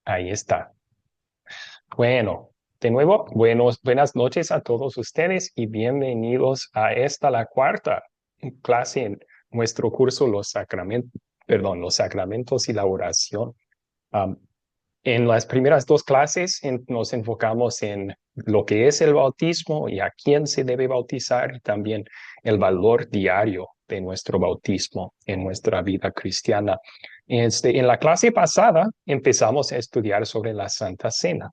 Ahí está. Bueno, de nuevo, buenas noches a todos ustedes y bienvenidos a la cuarta clase en nuestro curso Los Sacramentos y la Oración. Um, en las primeras dos clases nos enfocamos en lo que es el bautismo y a quién se debe bautizar y también el valor diario de nuestro bautismo en nuestra vida cristiana. En la clase pasada empezamos a estudiar sobre la Santa Cena.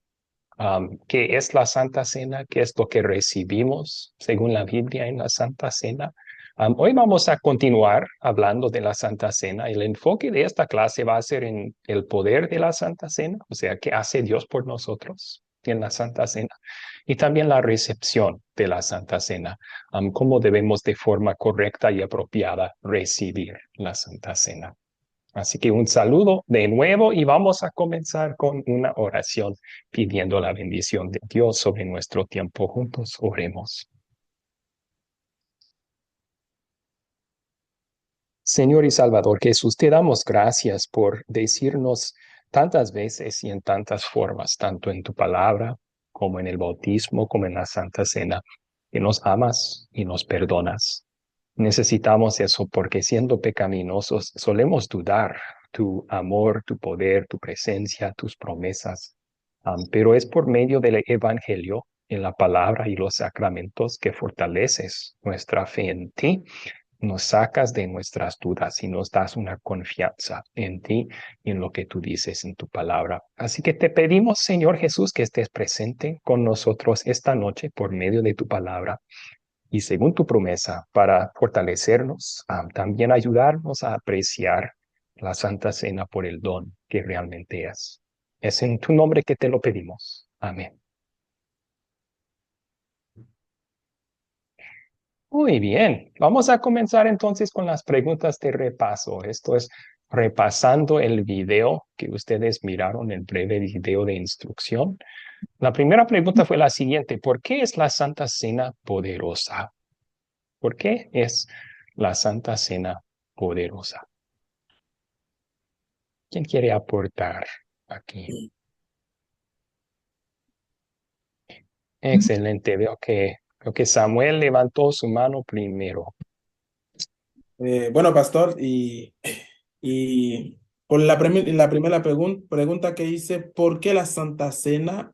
¿Qué es la Santa Cena? ¿Qué es lo que recibimos según la Biblia en la Santa Cena? Hoy vamos a continuar hablando de la Santa Cena. El enfoque de esta clase va a ser en el poder de la Santa Cena, o sea, qué hace Dios por nosotros en la Santa Cena, y también la recepción de la Santa Cena, cómo debemos de forma correcta y apropiada recibir la Santa Cena. Así que un saludo de nuevo y vamos a comenzar con una oración pidiendo la bendición de Dios sobre nuestro tiempo juntos. Oremos. Señor y Salvador Jesús, te damos gracias por decirnos tantas veces y en tantas formas, tanto en tu palabra como en el bautismo, como en la Santa Cena, que nos amas y nos perdonas. Necesitamos eso porque siendo pecaminosos solemos dudar tu amor, tu poder, tu presencia, tus promesas. Pero es por medio del Evangelio, en la palabra y los sacramentos que fortaleces nuestra fe en ti, nos sacas de nuestras dudas y nos das una confianza en ti y en lo que tú dices en tu palabra. Así que te pedimos, Señor Jesús, que estés presente con nosotros esta noche por medio de tu palabra y según tu promesa para fortalecernos, también ayudarnos a apreciar la Santa Cena por el don que realmente es. Es en tu nombre que te lo pedimos. Amén. Muy bien, vamos a comenzar entonces con las preguntas de repaso. Esto es repasando el video que ustedes miraron, el breve video de instrucción. La primera pregunta fue la siguiente: ¿por qué es la Santa Cena poderosa? ¿Por qué es la Santa Cena poderosa? ¿Quién quiere aportar aquí? Excelente, veo que Samuel levantó su mano primero. Bueno, pastor, y por la primera pregunta que hice, ¿por qué la Santa Cena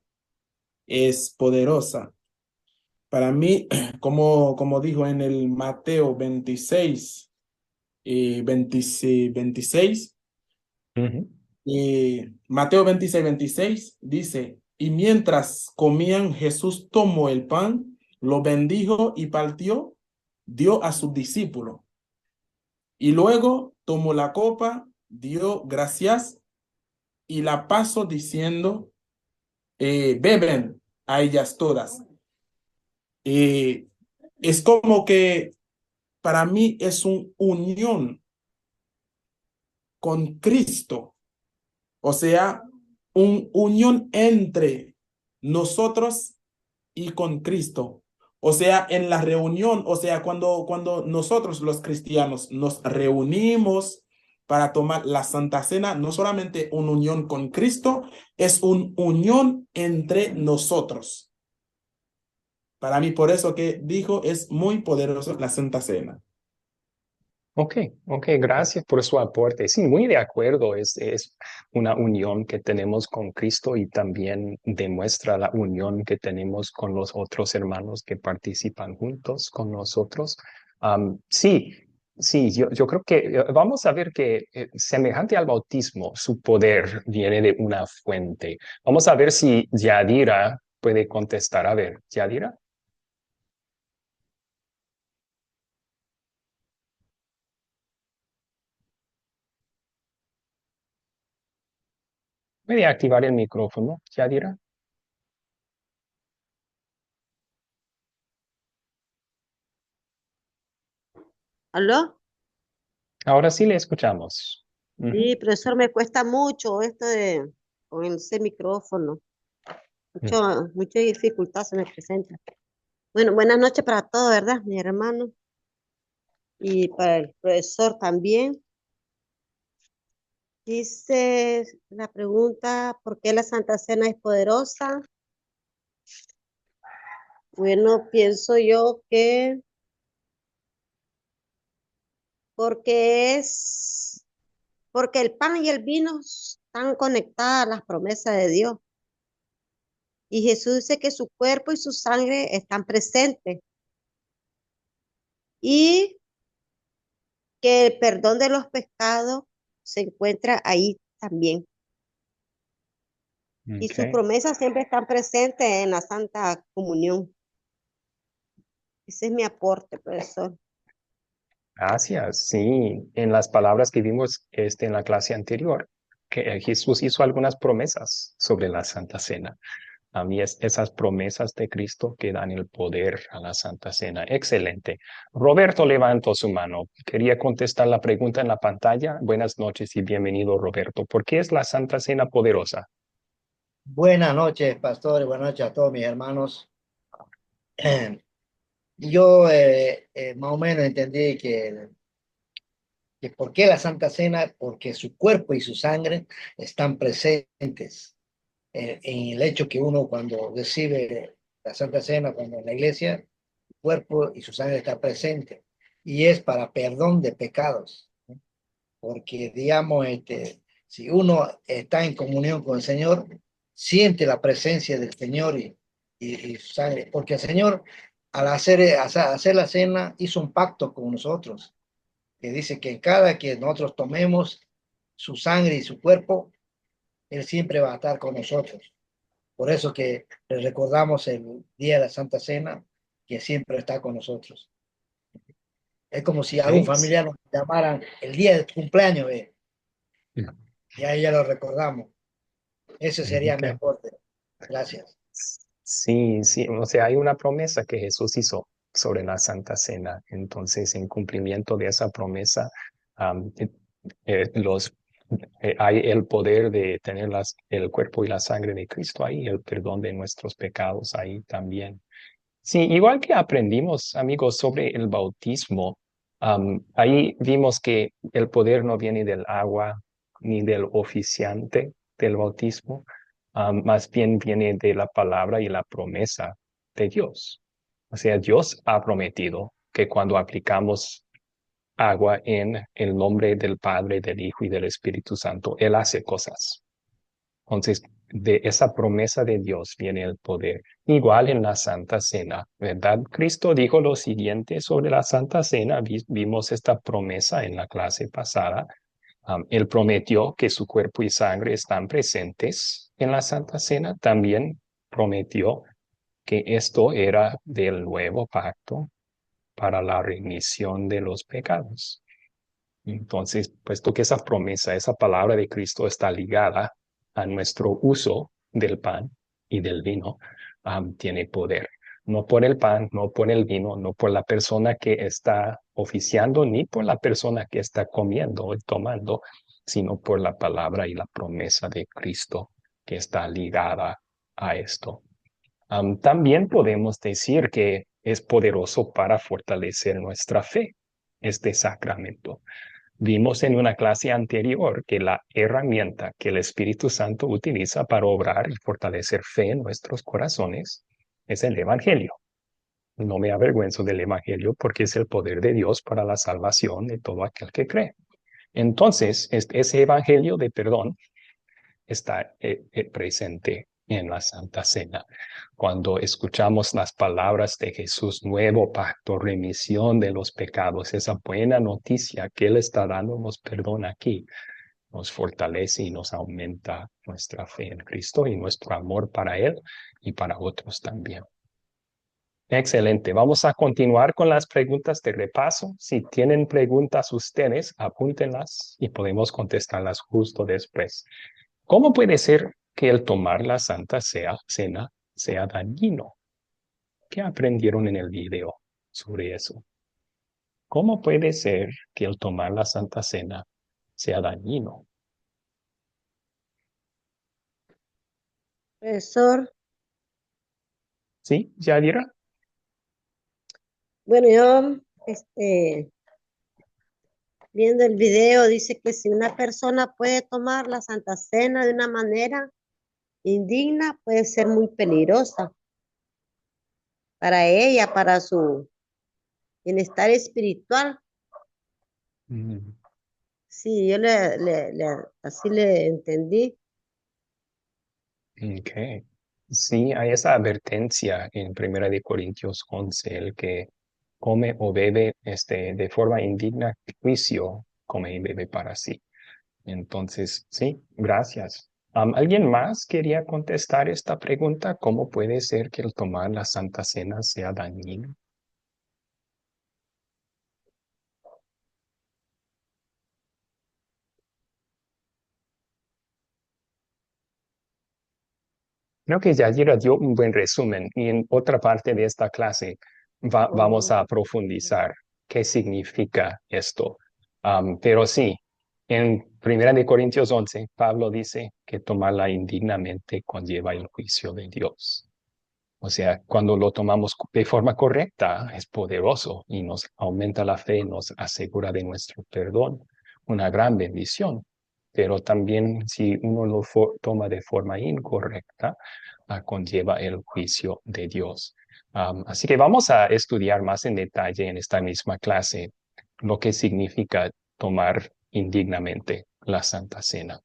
es poderosa? Para mí, como dijo en el Mateo 26 y 26, Ujú. Mateo 26 dice, y mientras comían, Jesús tomó el pan, lo bendijo y partió, dio a sus discípulos. Y luego tomó la copa, dio gracias y la pasó diciendo, beben a ellas todas. Eh, es como que para mí es una unión con Cristo, o sea, una unión entre nosotros y con Cristo. O sea, en la reunión, o sea, cuando nosotros los cristianos nos reunimos para tomar la Santa Cena, no solamente una unión con Cristo, es una unión entre nosotros. Para mí, por eso que dijo, es muy poderoso la Santa Cena. Ok, ok, gracias por su aporte. Sí, muy de acuerdo. Es una unión que tenemos con Cristo y también demuestra la unión que tenemos con los otros hermanos que participan juntos con nosotros. Sí, sí, yo creo que vamos a ver que semejante al bautismo, su poder viene de una fuente. Vamos a ver si Yadira puede contestar. A ver, Yadira, puede activar el micrófono, Yadira. ¿Aló? Ahora sí le escuchamos. Ujú. Sí, profesor, me cuesta mucho esto de con ese micrófono. Mucha dificultad se me presenta. Bueno, buenas noches para todos, ¿verdad? Mi hermano. Y para el profesor también. Dice la pregunta, ¿por qué la Santa Cena es poderosa? Bueno, pienso yo que porque porque el pan y el vino están conectadas a las promesas de Dios. Y Jesús dice que su cuerpo y su sangre están presentes y que el perdón de los pecados se encuentra ahí también. Y sus Okay. promesas siempre están presentes en la Santa Comunión. Ese es mi aporte, profesor. Gracias. Sí, en las palabras que vimos en la clase anterior, que Jesús hizo algunas promesas sobre la Santa Cena. A mí es esas promesas de Cristo que dan el poder a la Santa Cena. Excelente. Roberto levantó su mano. Quería contestar la pregunta en la pantalla. Buenas noches y bienvenido, Roberto. ¿Por qué es la Santa Cena poderosa? Buenas noches, pastores. Buenas noches a todos mis hermanos. Yo más o menos entendí que por qué la Santa Cena, porque su cuerpo y su sangre están presentes en el hecho que uno cuando recibe la Santa Cena, cuando en la iglesia, su cuerpo y su sangre está presente. Y es para perdón de pecados. Porque digamos, si uno está en comunión con el Señor, siente la presencia del Señor y su sangre, porque el Señor al hacer la cena hizo un pacto con nosotros, que dice que en cada que nosotros tomemos su sangre y su cuerpo, Él siempre va a estar con nosotros. Por eso que le recordamos el día de la Santa Cena, que siempre está con nosotros. Es como si algún Okay. familiar nos llamaran el día del cumpleaños, y ahí ya lo recordamos. Ese sería mi Okay. aporte. Gracias. Sí, sí, o sea, hay una promesa que Jesús hizo sobre la Santa Cena. Entonces, en cumplimiento de esa promesa, am, eh, los, hay el poder de tener el cuerpo y la sangre de Cristo ahí, el perdón de nuestros pecados ahí también. Sí, igual que aprendimos, amigos, sobre el bautismo, ahí vimos que el poder no viene del agua ni del oficiante del bautismo, más bien viene de la palabra y la promesa de Dios. O sea, Dios ha prometido que cuando aplicamos agua en el nombre del Padre, del Hijo y del Espíritu Santo, Él hace cosas. Entonces, de esa promesa de Dios viene el poder. Igual en la Santa Cena, ¿verdad? Cristo dijo lo siguiente sobre la Santa Cena. Vimos esta promesa en la clase pasada. Él prometió que su cuerpo y sangre están presentes en la Santa Cena. También prometió que esto era del nuevo pacto para la remisión de los pecados. Entonces, puesto que esa promesa, esa palabra de Cristo está ligada a nuestro uso del pan y del vino, tiene poder. No por el pan, no por el vino, no por la persona que está oficiando, ni por la persona que está comiendo y tomando, sino por la palabra y la promesa de Cristo que está ligada a esto. También podemos decir que es poderoso para fortalecer nuestra fe, este sacramento. Vimos en una clase anterior que la herramienta que el Espíritu Santo utiliza para obrar y fortalecer fe en nuestros corazones es el Evangelio. No me avergüenzo del Evangelio porque es el poder de Dios para la salvación de todo aquel que cree. Entonces, ese Evangelio de perdón está presente en la Santa Cena. Cuando escuchamos las palabras de Jesús, nuevo pacto, remisión de los pecados, esa buena noticia que Él está dándonos perdón aquí, nos fortalece y nos aumenta nuestra fe en Cristo y nuestro amor para Él y para otros también. Excelente. Vamos a continuar con las preguntas de repaso. Si tienen preguntas ustedes, apúntenlas y podemos contestarlas justo después. ¿Cómo puede ser que el tomar la Santa Cena sea dañino? ¿Qué aprendieron en el video sobre eso? ¿Cómo puede ser que el tomar la Santa Cena sea dañino? Profesor, ¿Sí, Yadira? bueno, yo viendo el video, dice que si una persona puede tomar la Santa Cena de una manera indigna, puede ser muy peligrosa para ella, para su bienestar espiritual. Mm, Sí, yo así le entendí. ok. Sí, hay esa advertencia en Primera de Corintios 11, el que come o bebe de forma indigna, juicio, come y bebe para sí. Entonces, sí, gracias. ¿Alguien más quería contestar esta pregunta? ¿Cómo puede ser que el tomar la Santa Cena sea dañino? Creo que Yadira dio un buen resumen y en otra parte de esta clase vamos a profundizar qué significa esto. Pero sí, en Primera de Corintios 11, Pablo dice que tomarla indignamente conlleva el juicio de Dios. O sea, cuando lo tomamos de forma correcta, es poderoso y nos aumenta la fe, nos asegura de nuestro perdón, una gran bendición. Pero también si uno lo toma de forma incorrecta, conlleva el juicio de Dios. Así que vamos a estudiar más en detalle en esta misma clase lo que significa tomar indignamente la Santa Cena.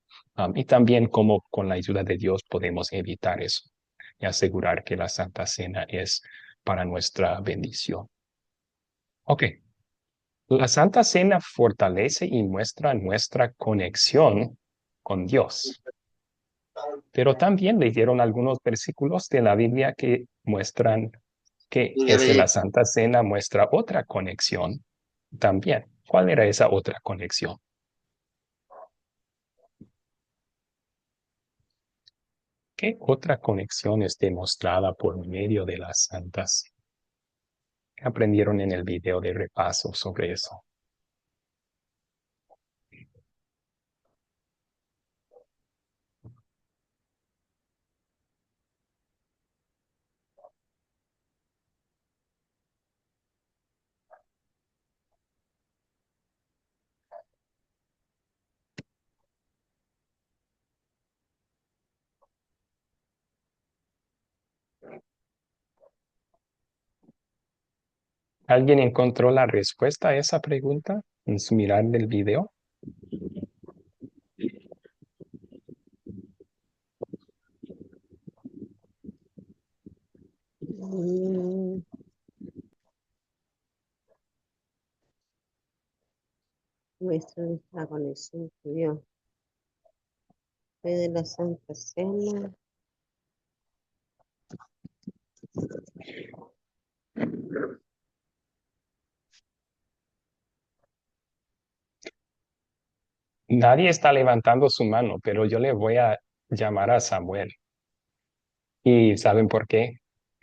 Y también cómo con la ayuda de Dios podemos evitar eso y asegurar que la Santa Cena es para nuestra bendición. Ok, la Santa Cena fortalece y muestra nuestra conexión con Dios, pero también leyeron algunos versículos de la Biblia que muestran que la Santa Cena muestra otra conexión también. ¿Cuál era esa otra conexión? ¿Qué otra conexión es demostrada por medio de las santas? ¿Qué aprendieron en el video de repaso sobre eso? ¿Alguien encontró la respuesta a esa pregunta en su mirar del video? Mm, Muestra nuestra conexión con Dios. Fe de la Santa Cena. Nadie está levantando su mano, pero yo le voy a llamar a Samuel. ¿Y saben por qué?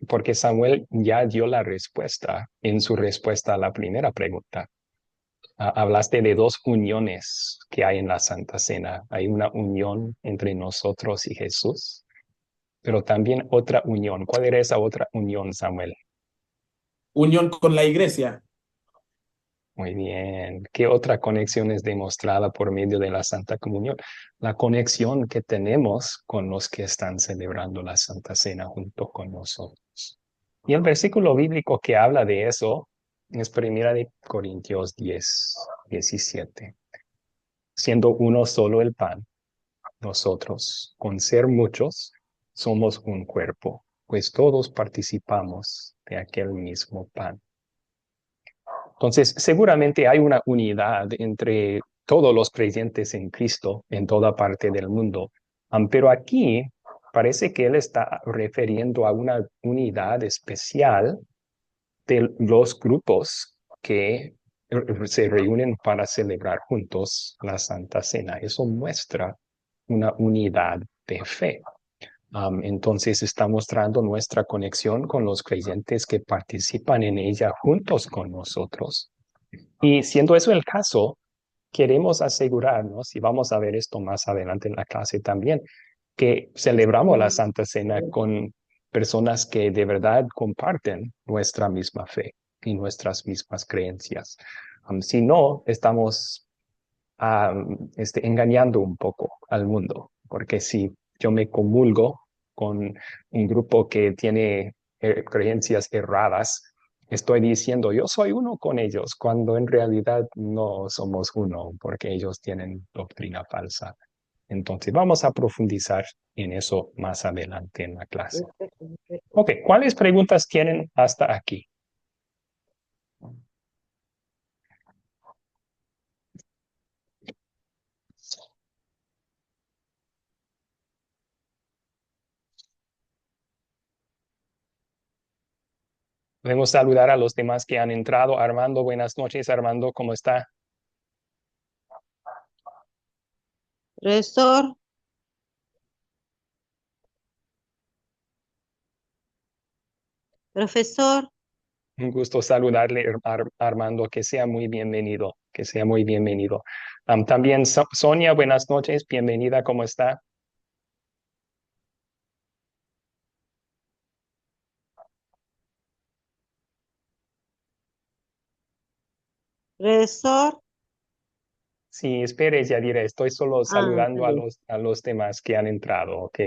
Porque Samuel ya dio la respuesta en su respuesta a la primera pregunta. Hablaste de dos uniones que hay en la Santa Cena. Hay una unión entre nosotros y Jesús, pero también otra unión. ¿Cuál era esa otra unión, Samuel? Unión con la iglesia. Muy bien. ¿Qué otra conexión es demostrada por medio de la Santa Comunión? La conexión que tenemos con los que están celebrando la Santa Cena junto con nosotros. Y el versículo bíblico que habla de eso es 1 Corintios 10, 17. Siendo uno solo el pan, nosotros, con ser muchos, somos un cuerpo, pues todos participamos de aquel mismo pan. Entonces, seguramente hay una unidad entre todos los creyentes en Cristo en toda parte del mundo. Pero aquí parece que él está refiriendo a una unidad especial de los grupos que se reúnen para celebrar juntos la Santa Cena. Eso muestra una unidad de fe. Entonces está mostrando nuestra conexión con los creyentes que participan en ella juntos con nosotros. Y siendo eso el caso, queremos asegurarnos, y vamos a ver esto más adelante en la clase también, que celebramos la Santa Cena con personas que de verdad comparten nuestra misma fe y nuestras mismas creencias. Si no, estamos engañando un poco al mundo, porque si yo me comulgo con un grupo que tiene creencias erradas, estoy diciendo yo soy uno con ellos, cuando en realidad no somos uno, porque ellos tienen doctrina falsa. Entonces vamos a profundizar en eso más adelante en la clase. Ok, ¿cuáles preguntas tienen hasta aquí? Podemos saludar a los demás que han entrado. Armando, buenas noches. Armando, ¿cómo está? Profesor, profesor, Un gusto saludarle, Armando. Que sea muy bienvenido. Que sea muy bienvenido. También Sonia, buenas noches. Bienvenida, ¿cómo está? profesor. Sí, espere, Yadira. Estoy solo Está saludando a bien. a los demás que han entrado, ok.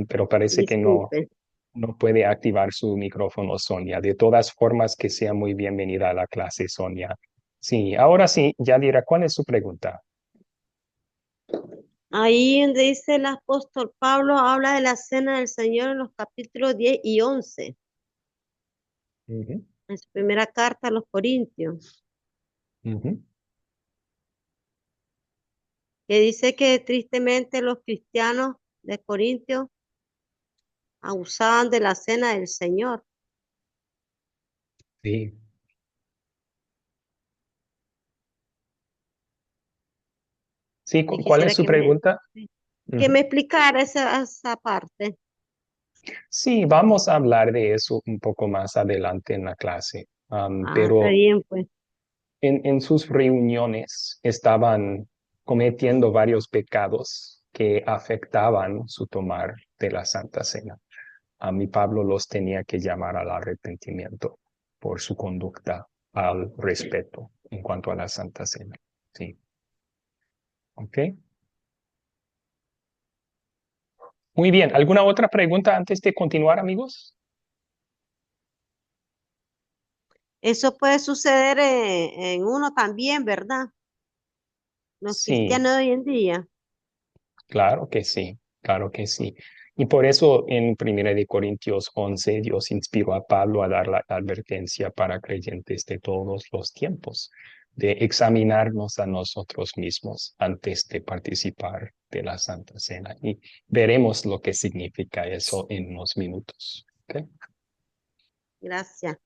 Pero parece que Disculpe. no puede activar su micrófono, Sonia. De todas formas, que sea muy bienvenida a la clase, Sonia. Sí, ahora sí, Yadira, ¿cuál es su pregunta? Ahí donde dice el apóstol Pablo, habla de la cena del Señor en los capítulos 10 y 11, Ujú, en su primera carta a los Corintios, ujú. que dice que tristemente los cristianos de Corintios abusaban de la cena del Señor. Sí. Sí, Y ¿cuál es quisiera su pregunta? que me Ujú. explicara esa parte. Sí, vamos a hablar de eso un poco más adelante en la clase. Está Pero bien, pues. en sus reuniones estaban cometiendo varios pecados que afectaban su tomar de la Santa Cena. A mí Pablo los tenía que llamar al arrepentimiento por su conducta al respeto en cuanto a la Santa Cena. Sí, ok. Muy bien. ¿Alguna otra pregunta antes de continuar, amigos? Eso puede suceder en uno también, ¿verdad? Los Sí, cristianos de hoy en día. claro que sí, claro que sí. Y por eso en 1 Corintios 11 Dios inspiró a Pablo a dar la advertencia para creyentes de todos los tiempos, de examinarnos a nosotros mismos antes de participar de la Santa Cena. Y veremos lo que significa eso en unos minutos. ¿Ok? Gracias.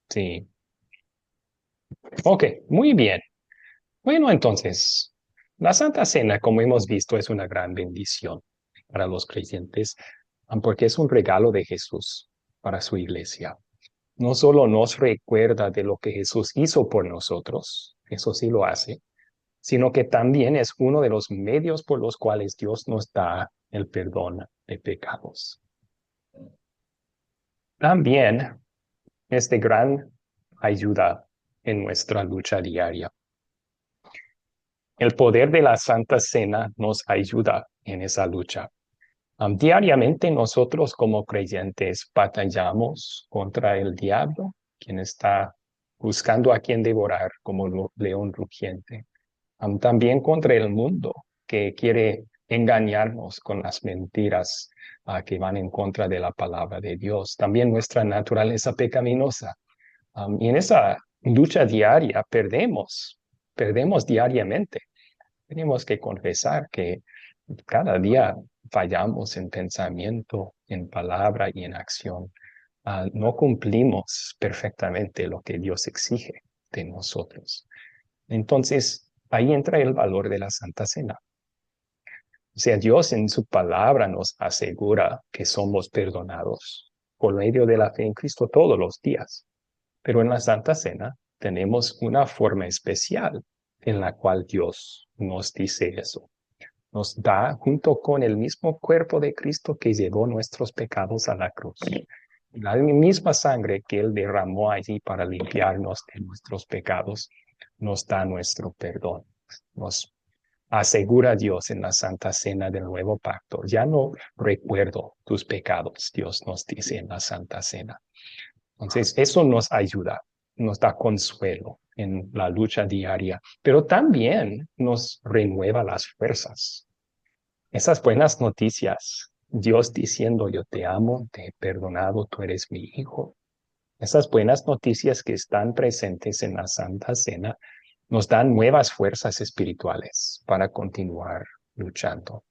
Sí. Ok, muy bien. Bueno, entonces, la Santa Cena, como hemos visto, es una gran bendición para los creyentes, porque es un regalo de Jesús para su iglesia. No solo nos recuerda de lo que Jesús hizo por nosotros, eso sí lo hace, sino que también es uno de los medios por los cuales Dios nos da el perdón de pecados. También es de gran ayuda en nuestra lucha diaria. El poder de la Santa Cena nos ayuda en esa lucha. Diariamente nosotros como creyentes batallamos contra el diablo, quien está buscando a quien devorar como león rugiente. También contra el mundo, que quiere engañarnos con las mentiras que van en contra de la palabra de Dios. También nuestra naturaleza pecaminosa. Y en esa lucha diaria perdemos diariamente. Tenemos que confesar que cada día fallamos en pensamiento, en palabra y en acción. No cumplimos perfectamente lo que Dios exige de nosotros. Entonces, ahí entra el valor de la Santa Cena. O sea, Dios en su palabra nos asegura que somos perdonados por medio de la fe en Cristo todos los días. Pero en la Santa Cena tenemos una forma especial en la cual Dios nos dice eso. Nos da junto con el mismo cuerpo de Cristo que llevó nuestros pecados a la cruz. La misma sangre que Él derramó allí para limpiarnos de nuestros pecados nos da nuestro perdón. Nos asegura a Dios en la Santa Cena del Nuevo Pacto. Ya no recuerdo tus pecados, Dios nos dice en la Santa Cena. Entonces, eso nos ayuda, nos da consuelo en la lucha diaria, pero también nos renueva las fuerzas. Esas buenas noticias, Dios diciendo, yo te amo, te he perdonado, tú eres mi hijo. Esas buenas noticias que están presentes en la Santa Cena nos dan nuevas fuerzas espirituales para continuar luchando,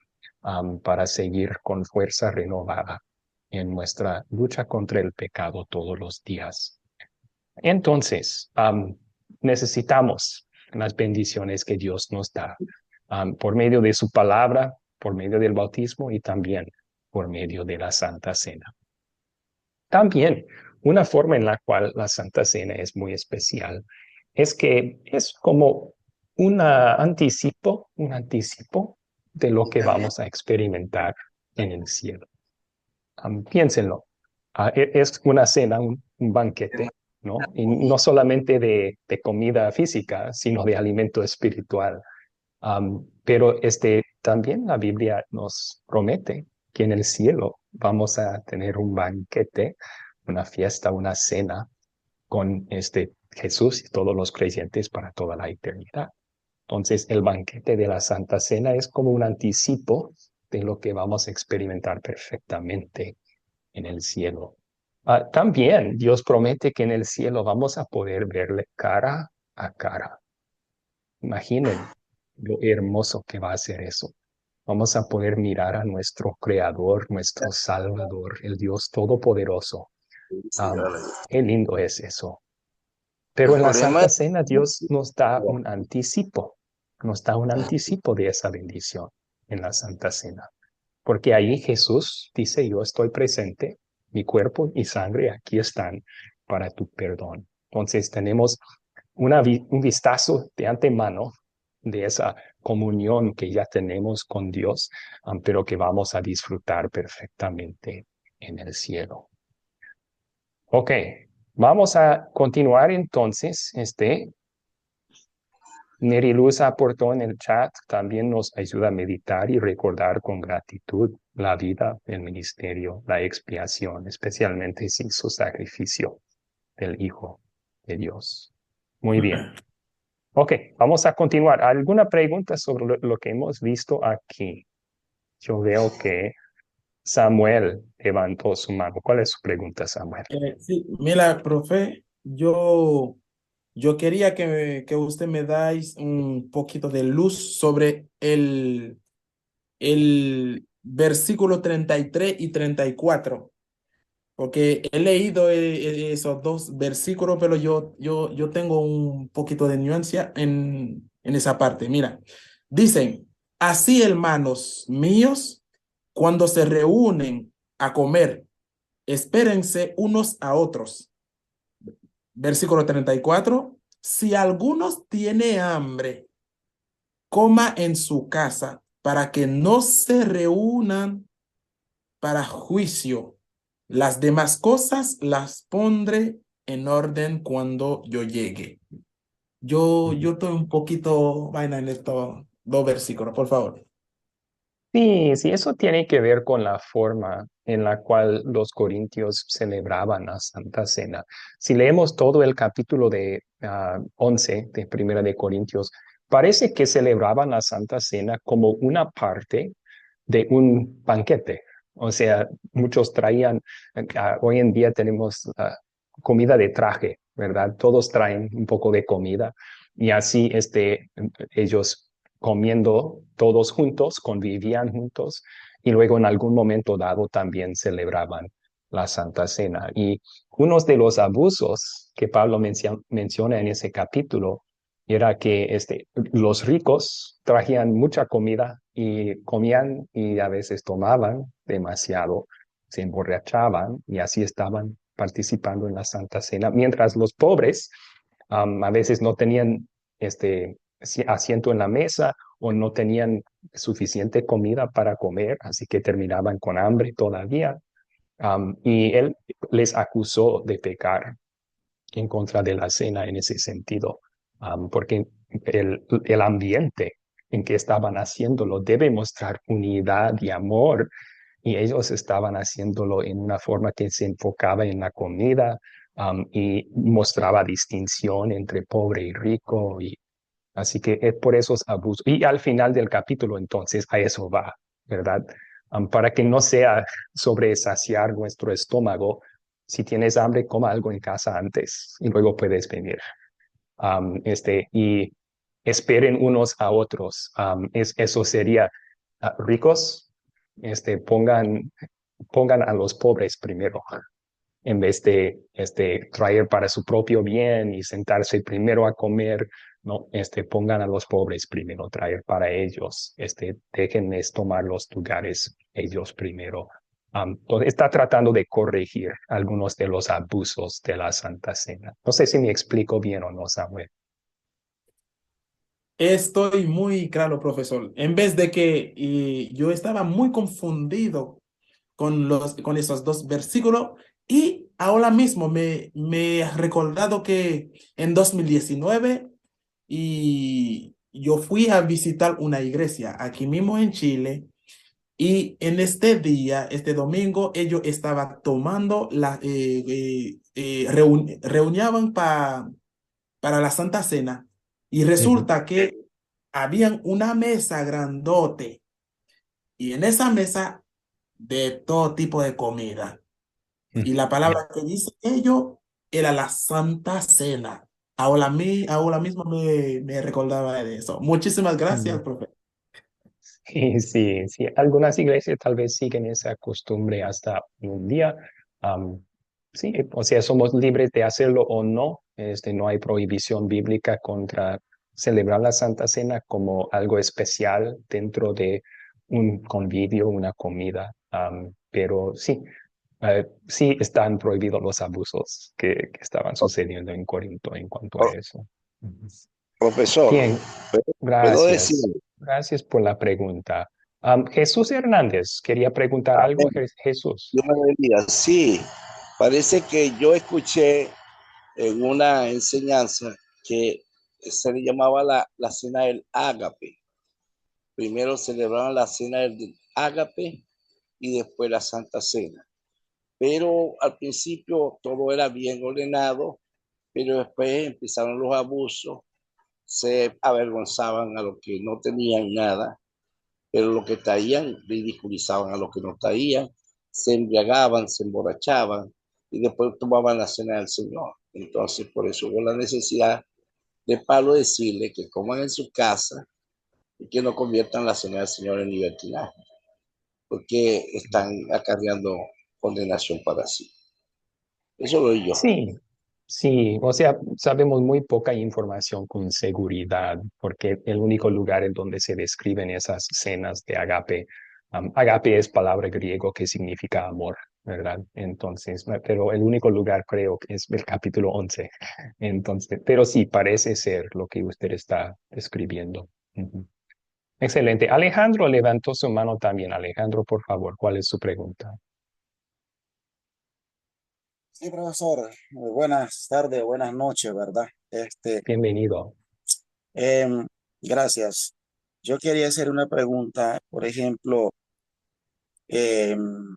para seguir con fuerza renovada en nuestra lucha contra el pecado todos los días. Entonces, necesitamos las bendiciones que Dios nos da por medio de su palabra, por medio del bautismo y también por medio de la Santa Cena. También una forma en la cual la Santa Cena es muy especial es que es como un anticipo de lo que vamos a experimentar en el cielo. Piénsenlo. Es una cena, un banquete, ¿no? Y no solamente de comida física, sino de alimento espiritual. Pero también la Biblia nos promete que en el cielo vamos a tener un banquete, una fiesta, una cena con Jesús y todos los creyentes para toda la eternidad. Entonces, el banquete de la Santa Cena es como un anticipo de lo que vamos a experimentar perfectamente en el cielo. También Dios promete que en el cielo vamos a poder verle cara a cara. Imaginen lo hermoso que va a ser eso. Vamos a poder mirar a nuestro Creador, nuestro Salvador, el Dios Todopoderoso. Qué lindo es eso. Pero en la Santa Cena Dios nos da un anticipo de esa bendición en la Santa Cena. Porque ahí Jesús dice, yo estoy presente, mi cuerpo y sangre aquí están para tu perdón. Entonces tenemos un vistazo de antemano de esa comunión que ya tenemos con Dios, pero que vamos a disfrutar perfectamente en el cielo. Ok, vamos a continuar entonces. Neri Luz aportó en el chat, también nos ayuda a meditar y recordar con gratitud la vida, el ministerio, la expiación, especialmente sin su sacrificio del Hijo de Dios. Muy bien. Ok, vamos a continuar. ¿Alguna pregunta sobre lo que hemos visto aquí? Yo veo que Samuel levantó su mano. ¿Cuál es su pregunta, Samuel? Sí, mira, profe, yo quería que usted me dais un poquito de luz sobre el versículo 33 y 34, porque he leído esos dos versículos, pero yo tengo un poquito de nuancia en esa parte. Mira, dicen, así hermanos míos, cuando se reúnen a comer, espérense unos a otros. Versículo 34, si algunos tiene hambre, coma en su casa para que no se reúnan para juicio. Las demás cosas las pondré en orden cuando yo llegue. Yo estoy un poquito vaina en estos dos versículos, por favor. Sí, sí, eso tiene que ver con la forma en la cual los corintios celebraban la Santa Cena. Si leemos todo el capítulo de 11 de Primera de Corintios, parece que celebraban la Santa Cena como una parte de un banquete. O sea, muchos traían, hoy en día tenemos comida de traje, ¿verdad? Todos traen un poco de comida y así ellos comiendo todos juntos, convivían juntos y luego en algún momento dado también celebraban la Santa Cena. Y uno de los abusos que Pablo menciona en ese capítulo era que los ricos traían mucha comida y comían y a veces tomaban demasiado, se emborrachaban y así estaban participando en la Santa Cena, mientras los pobres a veces no tenían asiento en la mesa o no tenían suficiente comida para comer, así que terminaban con hambre todavía. Y él les acusó de pecar en contra de la cena en ese sentido, porque el ambiente en que estaban haciéndolo. Debe mostrar unidad y amor. Y ellos estaban haciéndolo en una forma que se enfocaba en la comida, y mostraba distinción entre pobre y rico. Y así que es por esos abusos. Y al final del capítulo, entonces, a eso va, ¿verdad? Para que no sea sobre saciar nuestro estómago. Si tienes hambre, coma algo en casa antes y luego puedes venir. Y esperen unos a otros. Eso sería ricos, pongan a los pobres primero, en vez de traer para su propio bien y sentarse primero a comer. No, pongan a los pobres primero, traer para ellos, déjenles tomar los lugares ellos primero. Entonces está tratando de corregir algunos de los abusos de la Santa Cena. No sé si me explico bien o no, Samuel. Estoy muy claro, profesor. En vez de que yo estaba muy confundido con esos dos versículos y ahora mismo me he recordado que en 2019 y yo fui a visitar una iglesia aquí mismo en Chile y en este día, este domingo, ellos estaban tomando reunían para la Santa Cena y Ujú, resulta que habían una mesa grandote y en esa mesa de todo tipo de comida. Y la ujú. palabra que dice ello era la Santa Cena. Ahora mismo me recordaba de eso. Muchísimas gracias, Mm. profe. Sí, sí, sí. Algunas iglesias tal vez siguen esa costumbre hasta un día. Am, sí, o sea, somos libres de hacerlo o no. No hay prohibición bíblica contra celebrar la Santa Cena como algo especial dentro de un convivio, una comida. Pero sí, sí están prohibidos los abusos que estaban sucediendo en Corinto en cuanto a Pro- eso. Ujú. Profesor, Bien, ¿puedo decir? gracias. Gracias por la pregunta. Jesús Hernández, quería preguntar algo, Amén. Jesús. Dios me bendiga. Sí, parece que yo escuché en una enseñanza que se le llamaba la cena del ágape. Primero celebraban la cena del ágape y después la Santa Cena. Pero al principio todo era bien ordenado, pero después empezaron los abusos, se avergonzaban a los que no tenían nada, pero los que traían ridiculizaban a los que no traían, se embriagaban, se emborrachaban y después tomaban la cena del Señor. Entonces, por eso hubo la necesidad de Pablo decirle que coman en su casa y que no conviertan la cena del Señor en libertinaje, porque están acarreando condenación para sí. Eso lo doy yo. Sí, sí, o sea, sabemos muy poca información con seguridad, porque el único lugar en donde se describen esas cenas de agape, agape es palabra griego que significa amor, ¿verdad? Entonces, pero el único lugar creo que es el capítulo 11. Entonces, pero sí, parece ser lo que usted está describiendo. Ujú. Excelente. Alejandro levantó su mano también. Alejandro, por favor, ¿cuál es su pregunta? Sí, profesor, muy buenas tardes, buenas noches, ¿verdad? Bienvenido. Em, gracias. Yo quería hacer una pregunta, por ejemplo, em,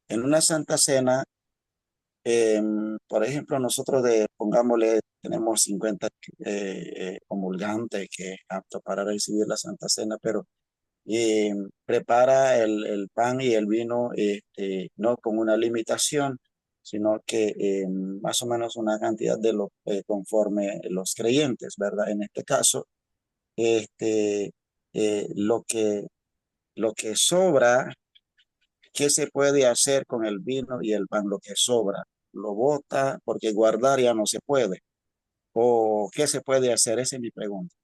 en una Santa Cena, por ejemplo, nosotros pongámosle, tenemos 50 comulgantes que es apto para recibir la Santa Cena, pero prepara el pan y el vino, no con una limitación, sino que más o menos una cantidad de lo conforme los creyentes, ¿verdad? En este caso, este, lo que sobra, ¿qué se puede hacer con el vino y el pan? Lo que sobra, lo bota porque guardar ya no se puede. ¿O qué se puede hacer? Esa es mi pregunta.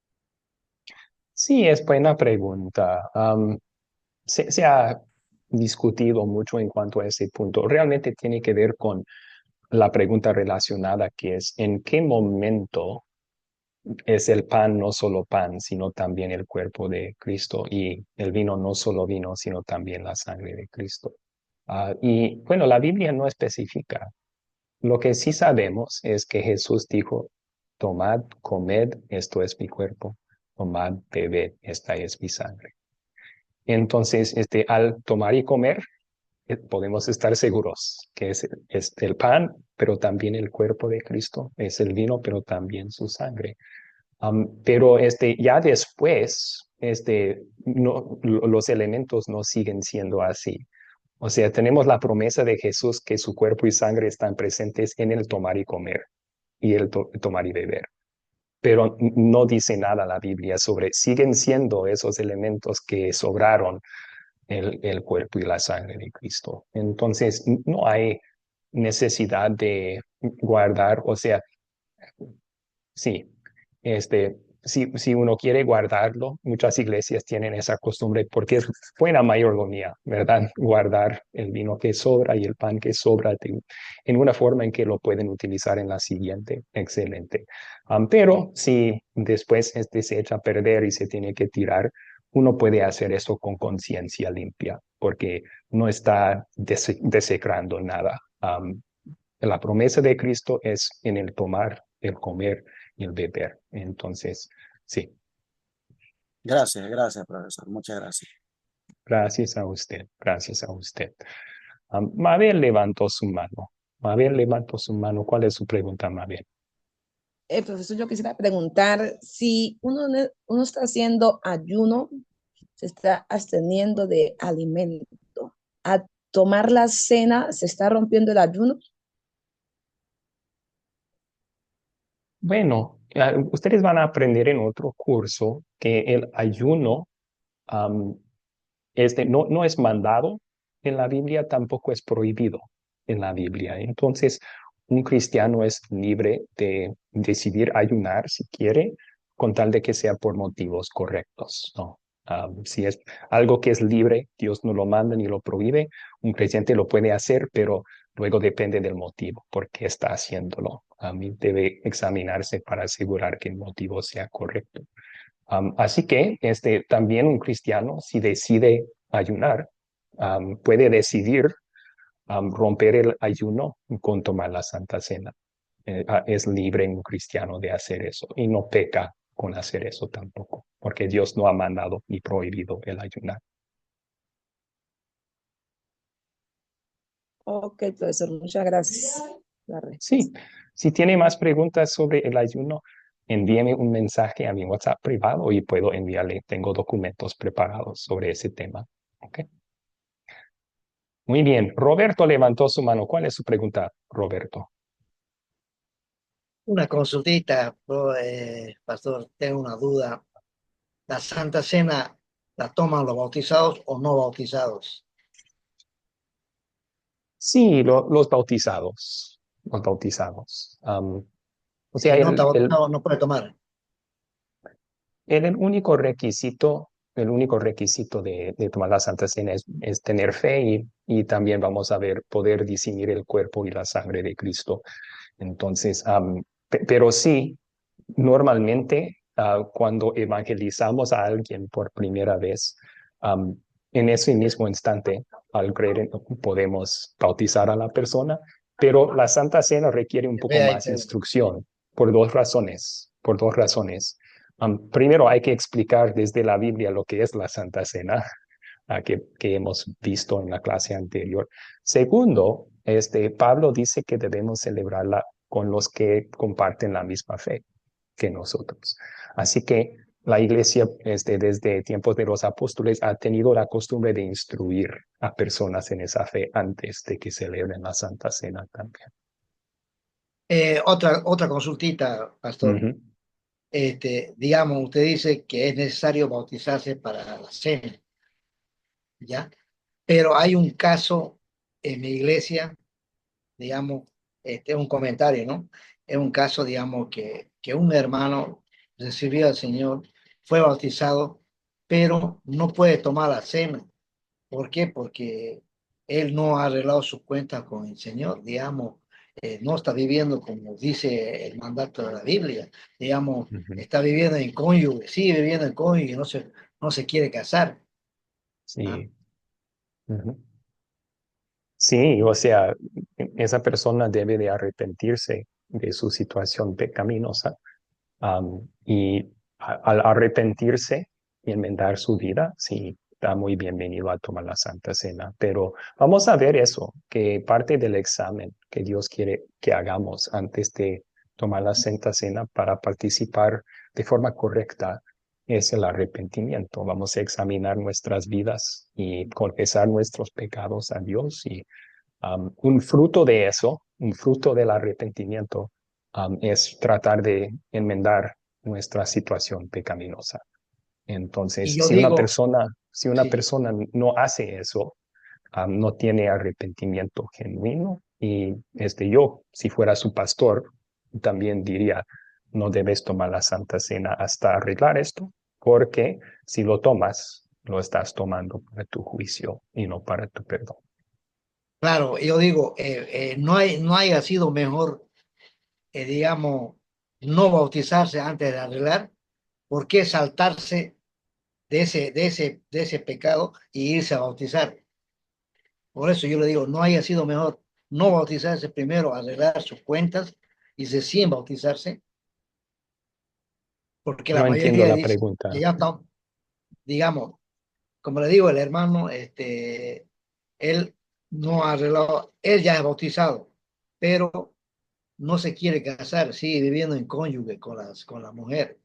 Sí, es buena pregunta. Se ha discutido mucho en cuanto a ese punto. Realmente tiene que ver con la pregunta relacionada que es, ¿en qué momento es el pan no solo pan, sino también el cuerpo de Cristo y el vino no solo vino, sino también la sangre de Cristo? Y bueno, la Biblia no especifica. Lo que sí sabemos es que Jesús dijo, tomad, comed, esto es mi cuerpo. tomad, bebed, esta es mi sangre. Entonces, al tomar y comer, podemos estar seguros que es el pan, pero también el cuerpo de Cristo, es el vino, pero también su sangre. Pero ya después, no, los elementos no siguen siendo así. O sea, tenemos la promesa de Jesús que su cuerpo y sangre están presentes en el tomar y comer y el tomar y beber. Pero no dice nada la Biblia sobre, siguen siendo esos elementos que sobraron el cuerpo y la sangre de Cristo. Entonces, no hay necesidad de guardar, o sea, sí, si uno quiere guardarlo, muchas iglesias tienen esa costumbre porque es buena mayordomía, ¿verdad? Guardar el vino que sobra y el pan que sobra en una forma en que lo pueden utilizar en la siguiente. Excelente. Pero si después se echa a perder y se tiene que tirar, uno puede hacer eso con conciencia limpia porque no está desecrando nada. La promesa de Cristo es en el tomar, el comer y el beber. Entonces, sí, Gracias, profesor. Muchas gracias. gracias a usted, gracias a usted. Mabel levantó su mano. Mabel levantó su mano. ¿Cuál es su pregunta, Mabel? Profesor, yo quisiera preguntar si uno está haciendo ayuno, se está absteniendo de alimento. A tomar la cena, ¿se está rompiendo el ayuno? Bueno, ustedes van a aprender en otro curso que el ayuno am, no es mandado en la Biblia, tampoco es prohibido en la Biblia. Entonces, un cristiano es libre de decidir ayunar si quiere, con tal de que sea por motivos correctos, ¿no? Si es algo que es libre, Dios no lo manda ni lo prohíbe, un creyente lo puede hacer, pero luego depende del motivo, por qué está haciéndolo. Debe examinarse para asegurar que el motivo sea correcto. Así que también un cristiano, si decide ayunar, puede decidir romper el ayuno con tomar la Santa Cena. Es libre un cristiano de hacer eso y no peca con hacer eso tampoco, porque Dios no ha mandado ni prohibido el ayunar. Ok, profesor, muchas gracias. La Sí, respuesta. si tiene más preguntas sobre el ayuno, envíeme un mensaje a mi WhatsApp privado y puedo enviarle. Tengo documentos preparados sobre ese tema. ¿Ok? Muy bien. Roberto levantó su mano. ¿Cuál es su pregunta, Roberto? Una consultita, pastor, tengo una duda. ¿La Santa Cena la toman los bautizados o no bautizados? Sí, los bautizados. Los bautizados. O sea, Si no está bautizado, no puede tomar. el único requisito de tomar la Santa Cena es tener fe y también vamos a poder discernir el cuerpo y la sangre de Cristo. Entonces, pero sí, normalmente cuando evangelizamos a alguien por primera vez, en ese mismo instante, al creer, podemos bautizar a la persona, pero la Santa Cena requiere un poco Ve ahí, más instrucción por dos razones. Por dos razones. Primero, hay que explicar desde la Biblia lo que es la Santa Cena, que hemos visto en la clase anterior. Segundo, Pablo dice que debemos celebrarla con los que comparten la misma fe que nosotros. Así que la iglesia desde tiempos de los apóstoles ha tenido la costumbre de instruir a personas en esa fe antes de que celebren la Santa Cena también. otra consultita, pastor. Ujú. Digamos, usted dice que es necesario bautizarse para la cena, ¿ya? Pero hay un caso en mi iglesia, digamos, es un comentario, ¿no? Es un caso, digamos, que un hermano recibió al Señor, fue bautizado, pero no puede tomar la cena. ¿Por qué? Porque él no ha arreglado sus cuentas con el Señor, digamos, no está viviendo como dice el mandato de la Biblia, digamos, Ujú. está viviendo en cónyuge, sigue viviendo en cónyuge, no se quiere casar. ¿Ah? Sí. Ujú. Sí, o sea, esa persona debe de arrepentirse de su situación pecaminosa y al arrepentirse y enmendar su vida, sí, está muy bienvenido a tomar la Santa Cena. Pero vamos a ver eso, que parte del examen que Dios quiere que hagamos antes de tomar la Santa Cena para participar de forma correcta es el arrepentimiento. Vamos a examinar nuestras vidas y confesar nuestros pecados a Dios y un fruto de eso, un fruto del arrepentimiento, es tratar de enmendar nuestra situación pecaminosa. Entonces, Y yo digo, si una sí, persona no hace eso, no tiene arrepentimiento genuino y yo, si fuera su pastor, también diría, no debes tomar la Santa Cena hasta arreglar esto, porque si lo tomas, lo estás tomando para tu juicio y no para tu perdón. claro, yo digo, no haya sido mejor, digamos, no bautizarse antes de arreglar. ¿Por qué saltarse de ese pecado y irse a bautizar? Por eso yo le digo, no haya sido mejor no bautizarse primero, arreglar sus cuentas y recién bautizarse, porque la No entiendo mayoría la dice que pregunta. ya está, digamos, como le digo, el hermano, él no ha arreglado, él ya es bautizado, pero no se quiere casar, sigue viviendo en cónyuge con la mujer,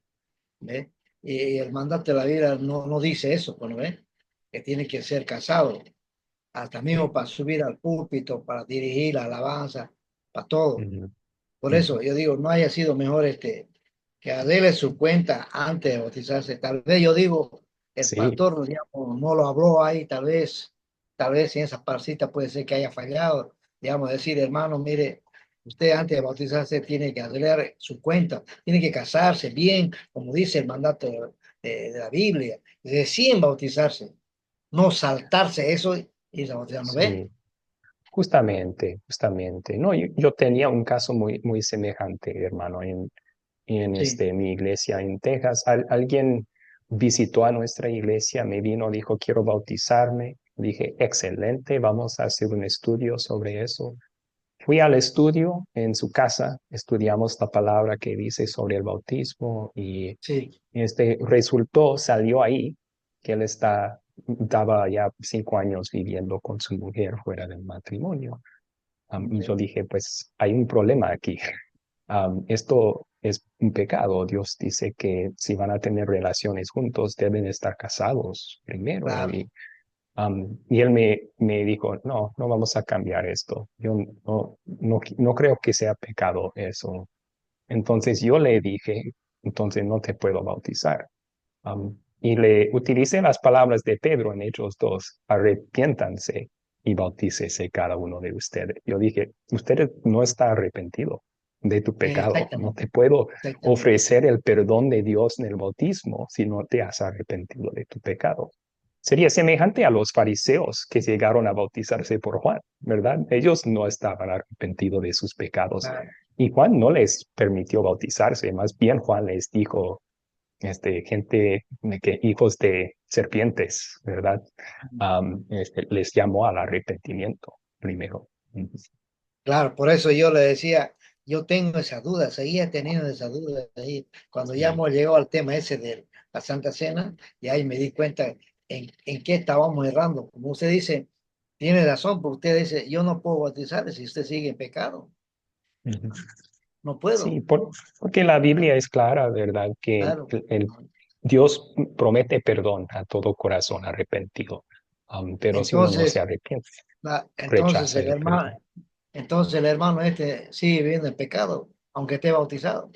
¿ve? Y el mandato de la vida no dice eso, pues, ¿no ve? Que tiene que ser casado, hasta mismo Sí. para subir al púlpito, para dirigir la alabanza, para todo. Ujú, Por ujú. eso yo digo, no haya sido mejor que arregle su cuenta antes de bautizarse. Tal vez yo digo, el Sí, pastor, digamos, no lo habló ahí, tal vez en esa parcita puede ser que haya fallado. Digamos, decir, hermano, mire, usted antes de bautizarse tiene que arreglar su cuenta, tiene que casarse bien, como dice el mandato de la Biblia, recién bautizarse, no saltarse eso y irse a bautizar, ¿no ve? sí, justamente, justamente. No, yo tenía un caso muy semejante, hermano, Sí, mi iglesia en Texas. Alguien visitó a nuestra iglesia, me vino, dijo, quiero bautizarme. Dije, excelente, vamos a hacer un estudio sobre eso. Fui al estudio en su casa, estudiamos la palabra que dice sobre el bautismo y sí, salió ahí que estaba ya 5 años viviendo con su mujer fuera del matrimonio. Y yo dije, pues hay un problema aquí. Esto es un pecado. Dios dice que si van a tener relaciones juntos, deben estar casados primero. claro. Y él me dijo, no, no vamos a cambiar esto. Yo no creo que sea pecado eso. Entonces yo le dije, entonces no te puedo bautizar. Y le utilicé las palabras de Pedro en Hechos 2, arrepiéntanse y bautícese cada uno de ustedes. Yo dije, usted no está arrepentido de tu pecado. No Exactamente, te puedo exactamente. ofrecer el perdón de Dios en el bautismo si no te has arrepentido de tu pecado. Sería semejante a los fariseos que llegaron a bautizarse por Juan, ¿verdad? Ellos no estaban arrepentidos de sus pecados Claro. y Juan no les permitió bautizarse, más bien Juan les dijo, gente hijos de serpientes, ¿verdad? Les llamó al arrepentimiento primero. Ujú. Claro, por eso yo le decía, yo tengo esa duda, seguía teniendo esa duda ahí. Cuando ya Sí. hemos llegado al tema ese de la Santa Cena, y ahí me di cuenta en qué estábamos errando. Como usted dice, tiene razón, porque usted dice, yo no puedo bautizar si usted sigue en pecado. Ujú. No Sí, puedo. porque la Biblia es clara, ¿verdad? Que Claro. Dios promete perdón a todo corazón arrepentido. Pero si uno no se Entonces, arrepiente, entonces rechaza el el hermano, perdón. entonces el hermano sigue viviendo en pecado, aunque esté bautizado.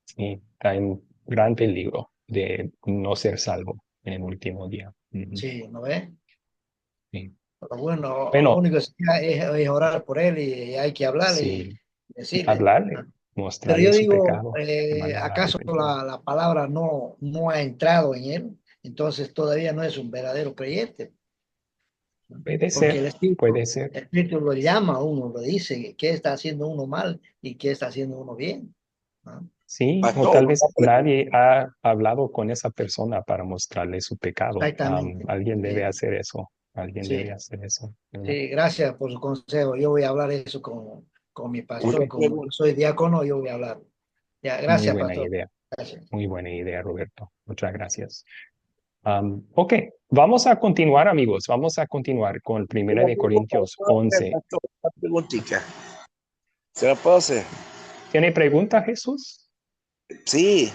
Sí, está en gran peligro de no ser salvo en el último día. Ujú. Sí, ¿no ve? Sí. Pero bueno, lo Bueno, único que se es orar por él y hay que hablarle y sí, decirle. hablarle, Pero mostrarle yo su digo, pecado, llamarle al ¿acaso arrepentimiento. la palabra no ha entrado en él? Entonces todavía no es un verdadero creyente, ¿no? Puede Porque ser, puede ser. el Espíritu lo llama a uno, lo dice, qué está haciendo uno mal y qué está haciendo uno bien, ¿no? Sí, o Pastor, tal vez nadie ha hablado con esa persona para mostrarle su pecado. Exactamente. Alguien debe hacer eso. Alguien debe Sí, hacer eso, ¿verdad? sí, gracias por su consejo. Yo voy a hablar eso con mi una pastor, como yo pregunta. soy diácono, yo voy a hablar. Ya, Muy gracias, buena pastor. idea. Gracias. Muy buena idea, Roberto. Muchas gracias. Ok, vamos a continuar, amigos. Vamos a continuar con Primera de Corintios 11. Una preguntita. ¿Se la puedo hacer? ¿Tiene pregunta, Jesús? Sí,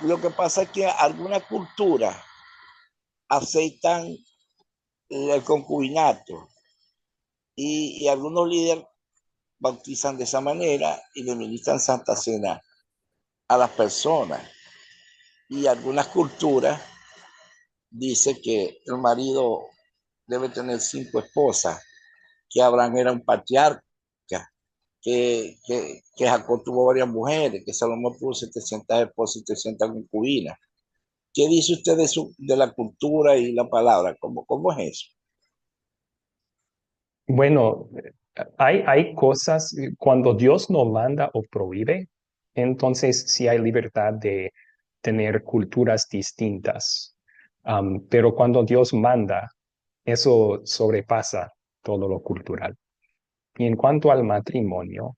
lo que pasa es que algunas culturas aceptan el concubinato y algunos líderes bautizan de esa manera y le ministran Santa Cena a las personas. Y algunas culturas dicen que el marido debe tener 5 esposas, que Abraham era un patriarca, que Jacob tuvo varias mujeres, que Salomón tuvo 700 esposas y 300 concubinas. ¿Qué dice usted de la cultura y la palabra? ¿Cómo es eso? Bueno, hay cosas, cuando Dios no manda o prohíbe, entonces sí hay libertad de tener culturas distintas. Pero cuando Dios manda, eso sobrepasa todo lo cultural. Y en cuanto al matrimonio,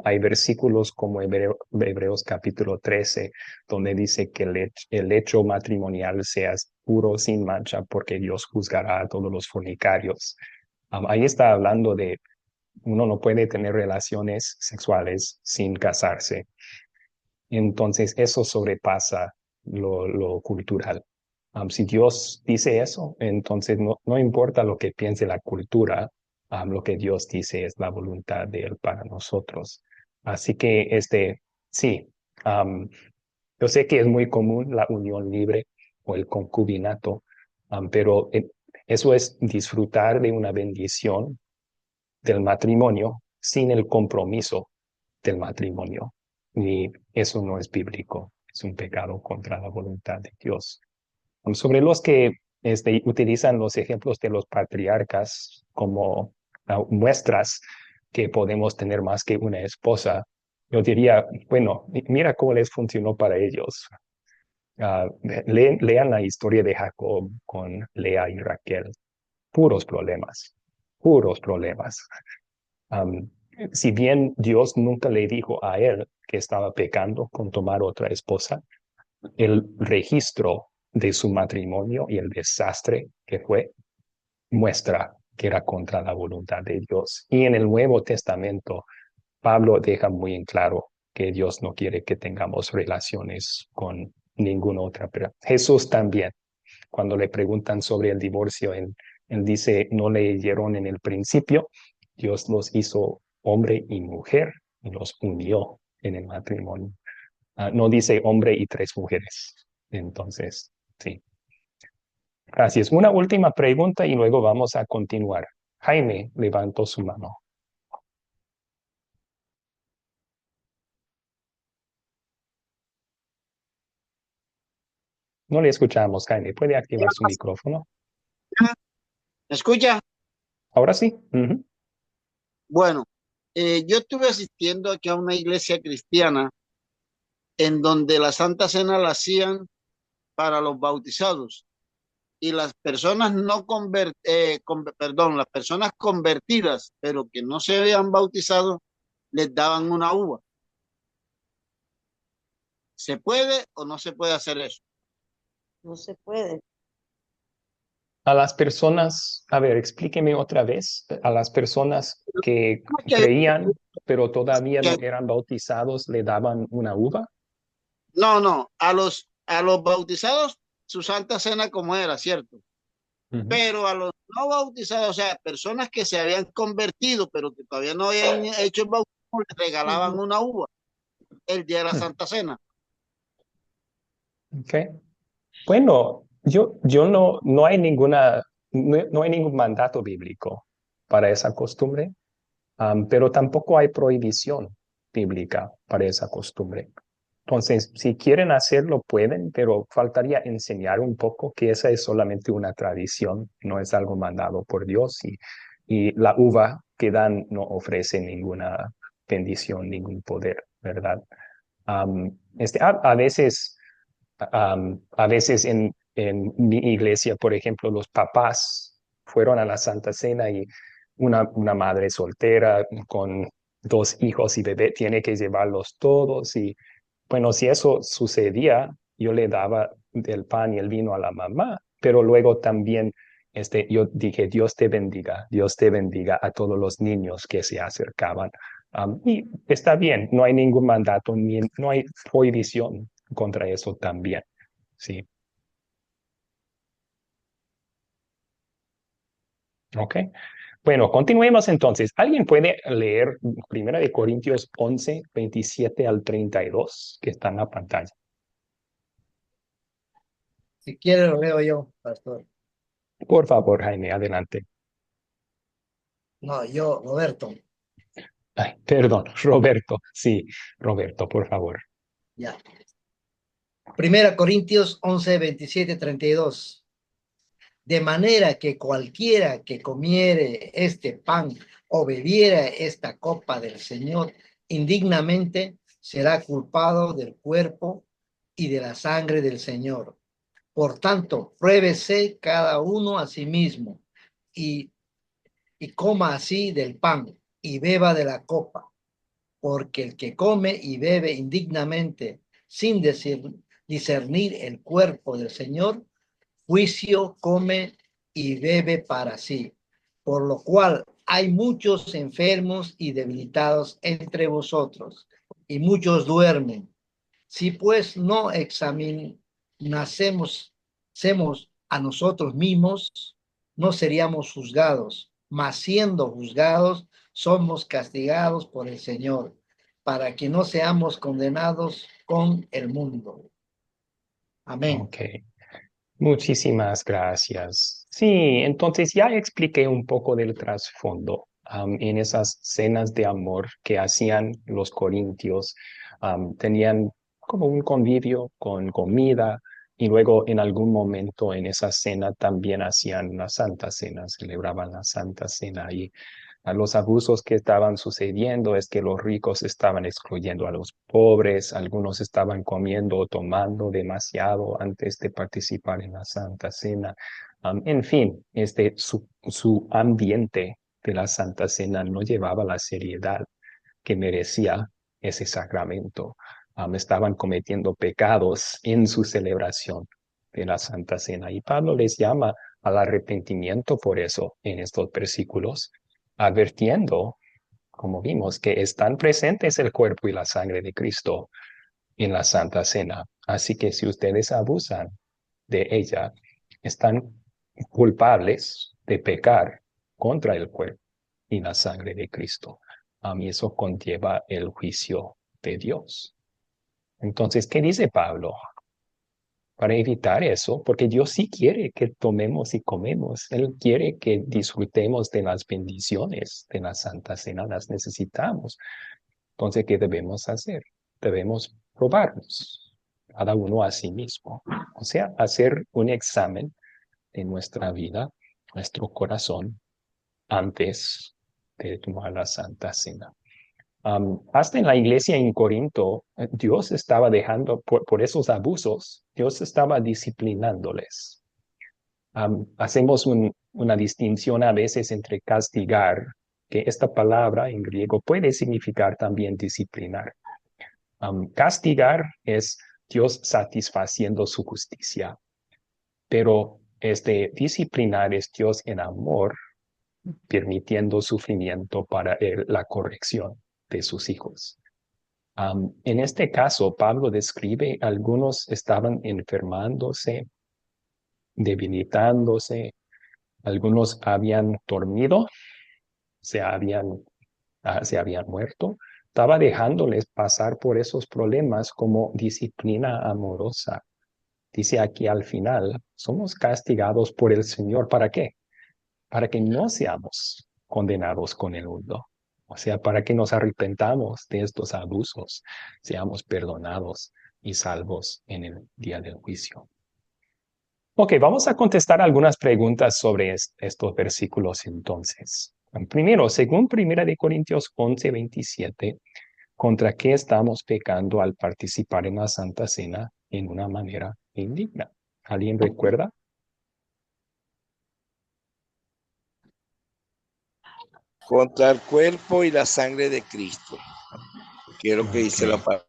hay versículos como Hebreos capítulo 13, donde dice que el hecho matrimonial sea puro sin mancha, porque Dios juzgará a todos los fornicarios. Ahí está hablando de uno no puede tener relaciones sexuales sin casarse. Entonces eso sobrepasa lo cultural. Si Dios dice eso, entonces no importa lo que piense la cultura, lo que Dios dice es la voluntad de Él para nosotros. Así que sí, um, yo sé que es muy común la unión libre o el concubinato, pero eso es disfrutar de una bendición del matrimonio sin el compromiso del matrimonio. Y eso no es bíblico, es un pecado contra la voluntad de Dios. Sobre los que utilizan los ejemplos de los patriarcas como muestras que podemos tener más que una esposa, yo diría, bueno, mira cómo les funcionó para ellos. Lean la historia de Jacob con Lea y Raquel. Puros problemas, puros problemas. Um, si bien Dios nunca le dijo a él que estaba pecando con tomar otra esposa, el registro de su matrimonio y el desastre que fue muestra que era contra la voluntad de Dios. Y en el Nuevo Testamento, Pablo deja muy en claro que Dios no quiere que tengamos relaciones con ninguna otra. Pero Jesús también, cuando le preguntan sobre el divorcio, él dice, no leyeron en el principio, Dios los hizo hombre y mujer y los unió en el matrimonio. No dice hombre y 3 mujeres. Entonces, sí. Gracias. Una última pregunta y luego vamos a continuar. Jaime levantó su mano. No le escuchamos, Jaime. ¿Puede activar su micrófono? ¿Me escucha? Ahora sí. Ujú. Bueno, yo estuve asistiendo aquí a una iglesia cristiana en donde la Santa Cena la hacían para los bautizados y las personas no perdón, las personas convertidas, pero que no se habían bautizado, les daban una uva. ¿Se puede o no se puede hacer eso? No se puede. A las personas, a ver, explíqueme otra vez, a las personas que Que- creían, pero todavía no que- eran bautizados, le daban una uva. no, a los bautizados, su Santa Cena como era, ¿cierto? Ujú. Pero a los no bautizados, o sea, personas que se habían convertido, pero que todavía no habían hecho el bautismo, les regalaban Ujú. una uva el día de la Santa Cena. Okay. Bueno, yo no hay no hay ningún mandato bíblico para esa costumbre, pero tampoco hay prohibición bíblica para esa costumbre. Entonces, si quieren hacerlo, pueden, pero faltaría enseñar un poco que esa es solamente una tradición, no es algo mandado por Dios y la uva que dan no ofrece ninguna bendición, ningún poder, ¿verdad? A veces en mi iglesia, por ejemplo, los papás fueron a la Santa Cena y una madre soltera con 2 hijos y bebé tiene que llevarlos todos y Bueno, si eso sucedía, yo le daba el pan y el vino a la mamá, pero luego también yo dije, Dios te bendiga a todos los niños que se acercaban. Y está bien, no hay ningún mandato, no hay prohibición contra eso también. Sí. Ok. Bueno, continuemos entonces. ¿Alguien puede leer 1 Corintios 11, 27 al 32, que está en la pantalla? Si quiere lo leo yo, pastor. Por favor, Jaime, adelante. No, yo, Roberto. Ay, perdón, Roberto. Sí, Roberto, por favor. Ya. 1 Corintios 11, 27, 32. De manera que cualquiera que comiere este pan o bebiera esta copa del Señor indignamente será culpado del cuerpo y de la sangre del Señor. Por tanto, pruébese cada uno a sí mismo y, y coma así del pan y beba de la copa, porque el que come y bebe indignamente sin discernir el cuerpo del Señor, juicio come y bebe para sí, por lo cual hay muchos enfermos y debilitados entre vosotros, y muchos duermen. Si pues no examinásemos a nosotros mismos, no seríamos juzgados, mas siendo juzgados, somos castigados por el Señor, para que no seamos condenados con el mundo. Amén. Ok. Muchísimas gracias. Sí, entonces ya expliqué un poco del trasfondo en esas cenas de amor que hacían los corintios. Tenían como un convivio con comida y luego en algún momento en esa cena también hacían la Santa Cena, celebraban la Santa Cena y a los abusos que estaban sucediendo es que los ricos estaban excluyendo a los pobres, algunos estaban comiendo o tomando demasiado antes de participar en la Santa Cena. En fin, su ambiente de la Santa Cena no llevaba la seriedad que merecía ese sacramento. Estaban cometiendo pecados en su celebración de la Santa Cena. Y Pablo les llama al arrepentimiento por eso en estos versículos, advirtiendo, como vimos, que están presentes el cuerpo y la sangre de Cristo en la Santa Cena. Así que si ustedes abusan de ella, están culpables de pecar contra el cuerpo y la sangre de Cristo. A mí eso conlleva el juicio de Dios. Entonces, ¿qué dice Pablo? Para evitar eso, porque Dios sí quiere que tomemos y comemos. Él quiere que disfrutemos de las bendiciones de la Santa Cena, las necesitamos. Entonces, ¿qué debemos hacer? Debemos probarnos, cada uno a sí mismo. O sea, hacer un examen de nuestra vida, nuestro corazón, antes de tomar la Santa Cena. Hasta en la iglesia en Corinto, Dios estaba dejando, por esos abusos, Dios estaba disciplinándoles. Hacemos una distinción a veces entre castigar, que esta palabra en griego puede significar también disciplinar. Castigar es Dios satisfaciendo su justicia, pero disciplinar es Dios en amor, permitiendo sufrimiento para la corrección de sus hijos. En este caso, Pablo describe algunos estaban enfermándose, debilitándose, algunos habían dormido, se habían muerto. Estaba dejándoles pasar por esos problemas como disciplina amorosa. Dice aquí al final, somos castigados por el Señor. ¿Para qué? Para que no seamos condenados con el mundo. O sea, para que nos arrepentamos de estos abusos, seamos perdonados y salvos en el día del juicio. Ok, vamos a contestar algunas preguntas sobre estos versículos entonces. Primero, según 1 Corintios 11, 27, ¿contra qué estamos pecando al participar en la Santa Cena en una manera indigna? ¿Alguien recuerda? Contra el cuerpo y la sangre de Cristo, que es lo que dice Ok. la palabra.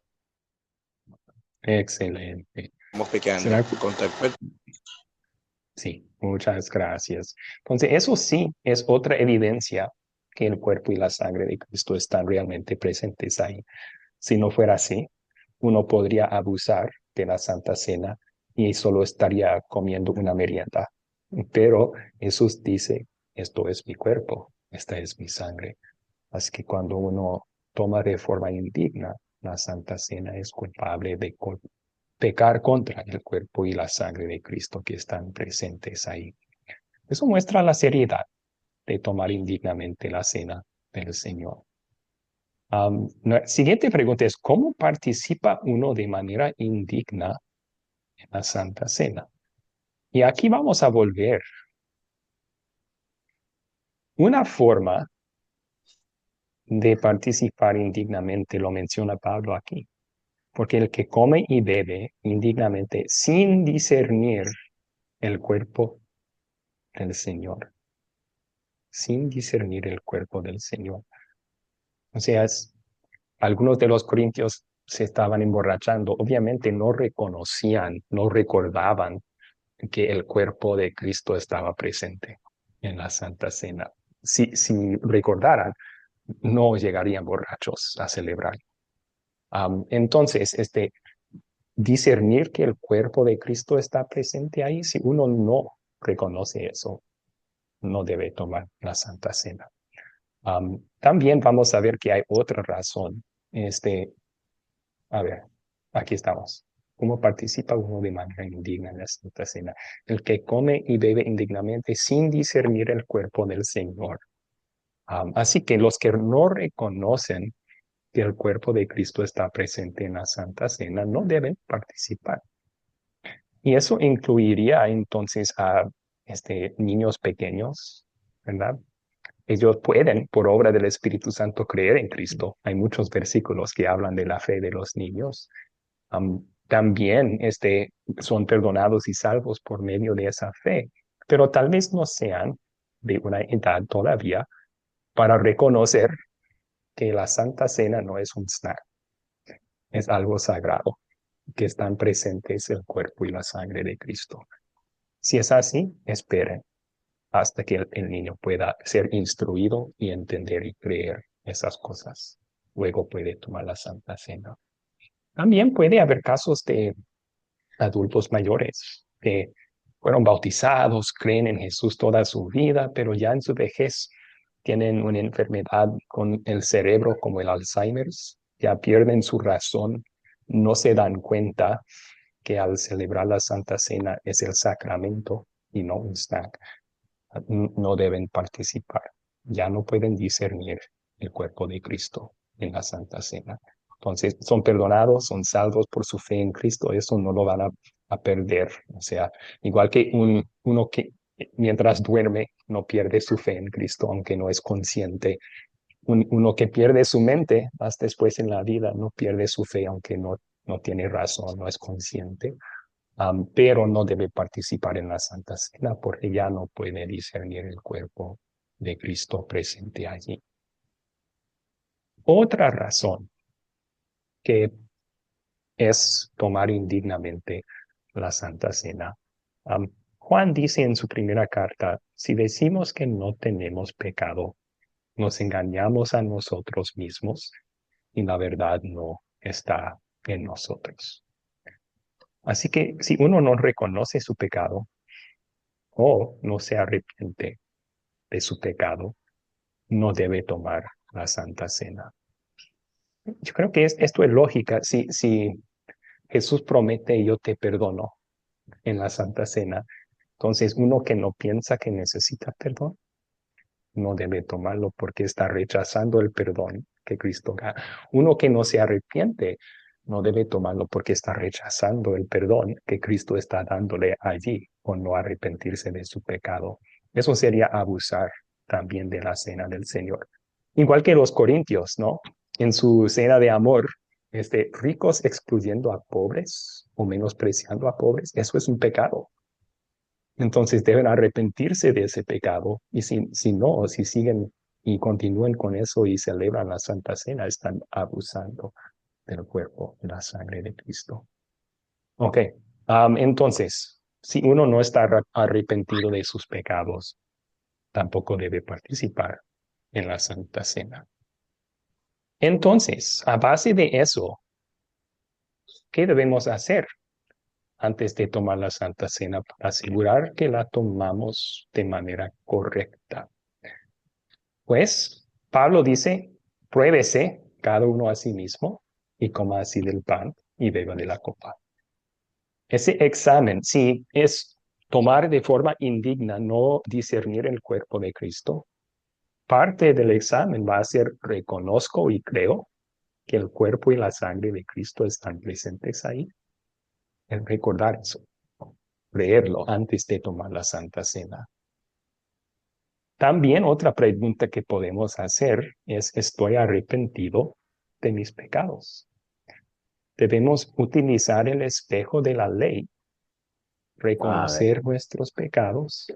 Excelente. Estamos pecando ¿Será? contra el cuerpo. Sí, muchas gracias. Entonces, eso sí es otra evidencia que el cuerpo y la sangre de Cristo están realmente presentes ahí. Si no fuera así, uno podría abusar de la Santa Cena y solo estaría comiendo una merienda. Pero Jesús dice, esto es mi cuerpo, esta es mi sangre. Así que cuando uno toma de forma indigna la Santa Cena, es culpable de pecar contra el cuerpo y la sangre de Cristo que están presentes ahí. Eso muestra la seriedad de tomar indignamente la cena del Señor. La siguiente pregunta es, ¿cómo participa uno de manera indigna en la Santa Cena? Y aquí vamos a volver. Una forma de participar indignamente lo menciona Pablo aquí, porque el que come y bebe indignamente sin discernir el cuerpo del Señor, sin discernir el cuerpo del Señor. O sea, algunos de los corintios se estaban emborrachando, obviamente no reconocían, no recordaban que el cuerpo de Cristo estaba presente en la Santa Cena. Si recordaran, no llegarían borrachos a celebrar. Entonces, discernir que el cuerpo de Cristo está presente ahí, si uno no reconoce eso, no debe tomar la Santa Cena. También vamos a ver que hay otra razón. A ver, aquí estamos. ¿Cómo participa uno de manera indigna en la Santa Cena? El que come y bebe indignamente sin discernir el cuerpo del Señor. Así que los que no reconocen que el cuerpo de Cristo está presente en la Santa Cena no deben participar. Y eso incluiría entonces a niños pequeños, ¿verdad? Ellos pueden, por obra del Espíritu Santo, creer en Cristo. Hay muchos versículos que hablan de la fe de los niños. También son perdonados y salvos por medio de esa fe, pero tal vez no sean de una edad todavía para reconocer que la Santa Cena no es un snack, es algo sagrado, que están presentes el cuerpo y la sangre de Cristo. Si es así, esperen hasta que el niño pueda ser instruido y entender y creer esas cosas. Luego puede tomar la Santa Cena. También puede haber casos de adultos mayores que fueron bautizados, creen en Jesús toda su vida, pero ya en su vejez tienen una enfermedad con el cerebro como el Alzheimer's, ya pierden su razón, no se dan cuenta que al celebrar la Santa Cena es el sacramento y no un snack. No deben participar, ya no pueden discernir el cuerpo de Cristo en la Santa Cena. Entonces, son perdonados, son salvos por su fe en Cristo, eso no lo van a perder. O sea, igual que uno que mientras duerme no pierde su fe en Cristo, aunque no es consciente. Uno que pierde su mente, más después en la vida, no pierde su fe, aunque no tiene razón, no es consciente. Pero no debe participar en la Santa Cena porque ya no puede discernir el cuerpo de Cristo presente allí. Otra razón que es tomar indignamente la Santa Cena. Juan dice en su primera carta, si decimos que no tenemos pecado, nos engañamos a nosotros mismos y la verdad no está en nosotros. Así que si uno no reconoce su pecado o no se arrepiente de su pecado, no debe tomar la Santa Cena. Yo creo que esto es lógica. Si Jesús promete yo te perdono en la Santa Cena, entonces uno que no piensa que necesita perdón, no debe tomarlo porque está rechazando el perdón que Cristo da. Uno que no se arrepiente, no debe tomarlo porque está rechazando el perdón que Cristo está dándole allí por no arrepentirse de su pecado. Eso sería abusar también de la cena del Señor. Igual que los corintios, ¿no? En su cena de amor, ricos excluyendo a pobres o menospreciando a pobres, eso es un pecado. Entonces deben arrepentirse de ese pecado y si no, si siguen y continúan con eso y celebran la Santa Cena, están abusando del cuerpo y la sangre de Cristo. Ok. Entonces, si uno no está arrepentido de sus pecados, tampoco debe participar en la Santa Cena. Entonces, a base de eso, ¿qué debemos hacer antes de tomar la Santa Cena para asegurar que la tomamos de manera correcta? Pues Pablo dice, pruébese cada uno a sí mismo y coma así del pan y beba de la copa. Ese examen, si es tomar de forma indigna, no discernir el cuerpo de Cristo, parte del examen va a ser reconozco y creo que el cuerpo y la sangre de Cristo están presentes ahí. El recordar eso, creerlo antes de tomar la Santa Cena. También otra pregunta que podemos hacer es, ¿estoy arrepentido de mis pecados? Debemos utilizar el espejo de la ley, reconocer nuestros pecados,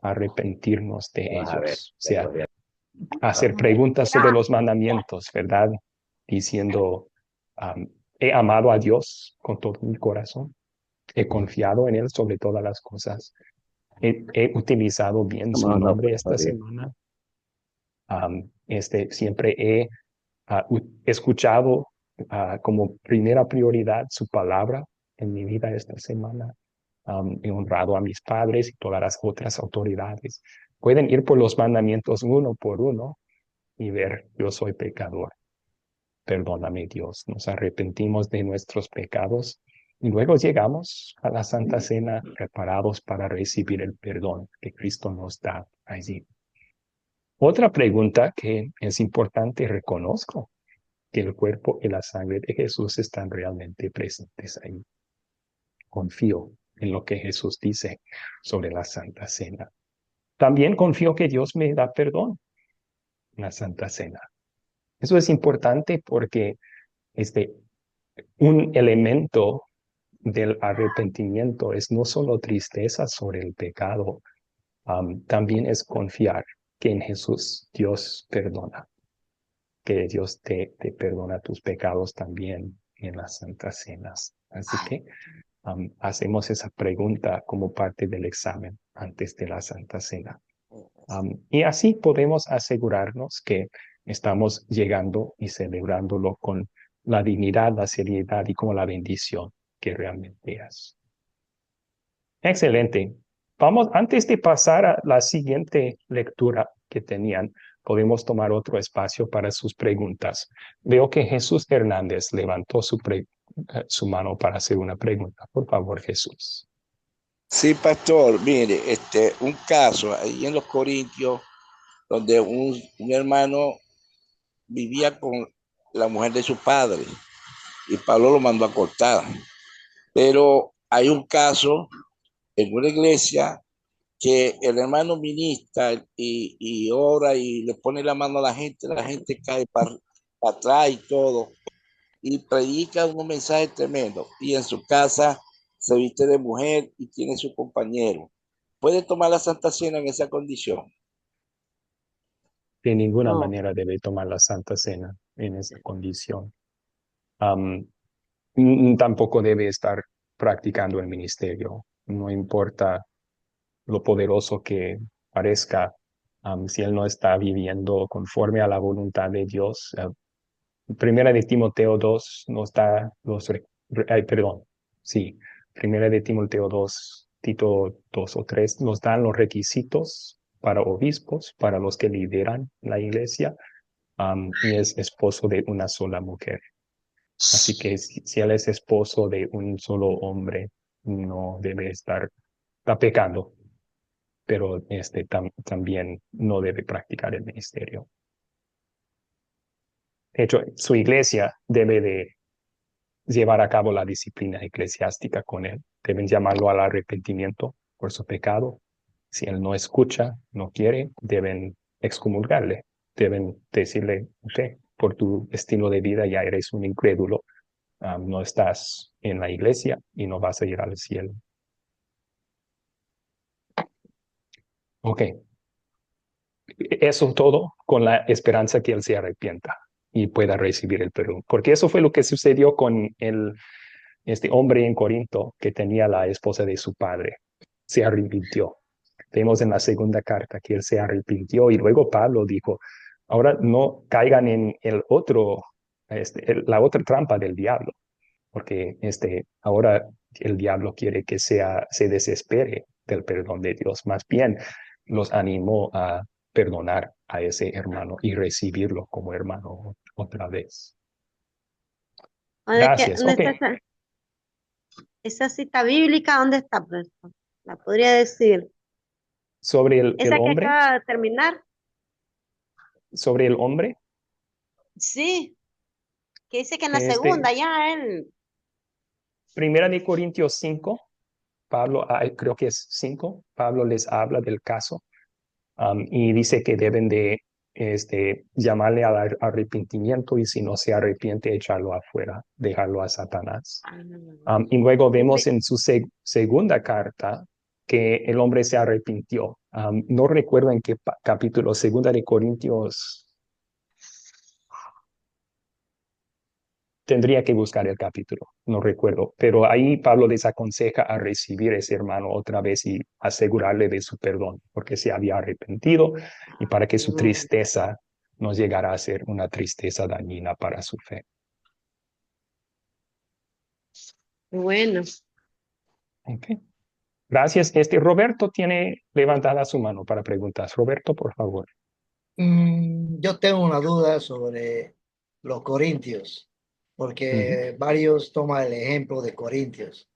arrepentirnos de ellos. O sea, hacer preguntas sobre los mandamientos, ¿verdad? Diciendo, he amado a Dios con todo mi corazón, he confiado en Él sobre todas las cosas, he utilizado bien su nombre esta semana, siempre he escuchado como primera prioridad su palabra en mi vida esta semana. He honrado a mis padres y todas las otras autoridades. Pueden ir por los mandamientos uno por uno y ver, yo soy pecador. Perdóname, Dios. Nos arrepentimos de nuestros pecados y luego llegamos a la Santa Cena preparados para recibir el perdón que Cristo nos da allí. Otra pregunta que es importante, reconozco que el cuerpo y la sangre de Jesús están realmente presentes ahí. Confío en lo que Jesús dice sobre la Santa Cena. También confío que Dios me da perdón en la Santa Cena. Eso es importante porque un elemento del arrepentimiento es no solo tristeza sobre el pecado, también es confiar que en Jesús Dios perdona, que Dios te perdona tus pecados también en las Santas Cenas. Así que hacemos esa pregunta como parte del examen antes de la Santa Cena. Y así podemos asegurarnos que estamos llegando y celebrándolo con la dignidad, la seriedad y como la bendición que realmente es. Excelente. Vamos, antes de pasar a la siguiente lectura que tenían, podemos tomar otro espacio para sus preguntas. Veo que Jesús Hernández levantó su mano para hacer una pregunta. Por favor, Jesús. Sí, pastor, mire, un caso ahí en los Corintios, donde un hermano vivía con la mujer de su padre y Pablo lo mandó a cortar. Pero hay un caso en una iglesia que el hermano ministra y ora y le pone la mano a la gente cae para atrás y todo, y predica un mensaje tremendo, y en su casa se viste de mujer y tiene su compañero. ¿Puede tomar la Santa Cena en esa condición? De ninguna No. manera debe tomar la Santa Cena en esa condición. Tampoco debe estar practicando el ministerio. No importa lo poderoso que parezca, si él no está viviendo conforme a la voluntad de Dios. Primera de Timoteo 2 nos da Primera de Timoteo 2, Tito 2 o 3 nos dan los requisitos para obispos, para los que lideran la iglesia, y es esposo de una sola mujer. Así que si él es esposo de un solo hombre, no debe está pecando, pero también no debe practicar el ministerio. De hecho, su iglesia debe de llevar a cabo la disciplina eclesiástica con él. Deben llamarlo al arrepentimiento por su pecado. Si él no escucha, no quiere, deben excomulgarle. Deben decirle, ok, por tu estilo de vida ya eres un incrédulo, no estás en la iglesia y no vas a ir al cielo. Ok. Eso todo con la esperanza que él se arrepienta y pueda recibir el perdón. Porque eso fue lo que sucedió con este hombre en Corinto que tenía la esposa de su padre. Se arrepintió. Vemos en la segunda carta que él se arrepintió y luego Pablo dijo, ahora no caigan en el otro, la otra trampa del diablo, porque ahora el diablo quiere que se desespere del perdón de Dios. Más bien los animó a perdonar a ese hermano y recibirlo como hermano otra vez. Gracias. ¿Dónde Ok. está esa cita bíblica? ¿Dónde está, profesor? ¿La podría decir? Sobre el Esa que hombre, acaba de terminar. sobre el hombre, Sí, que dice que en la este, segunda ya él. Primera de Corintios 5, Pablo, creo que es 5, Pablo les habla del caso y dice que deben de llamarle al arrepentimiento y si no se arrepiente, echarlo afuera, dejarlo a Satanás. Y luego vemos en su segunda carta que el hombre se arrepintió. No recuerdo en qué capítulo, segunda de Corintios. Tendría que buscar el capítulo, no recuerdo, pero ahí Pablo les aconseja a recibir a ese hermano otra vez y asegurarle de su perdón, porque se había arrepentido y para que su tristeza no llegara a ser una tristeza dañina para su fe. Bueno, Okay. Gracias. Roberto tiene levantada su mano para preguntas. Roberto, por favor. Yo tengo una duda sobre los corintios, porque varios toman el ejemplo de Corintios.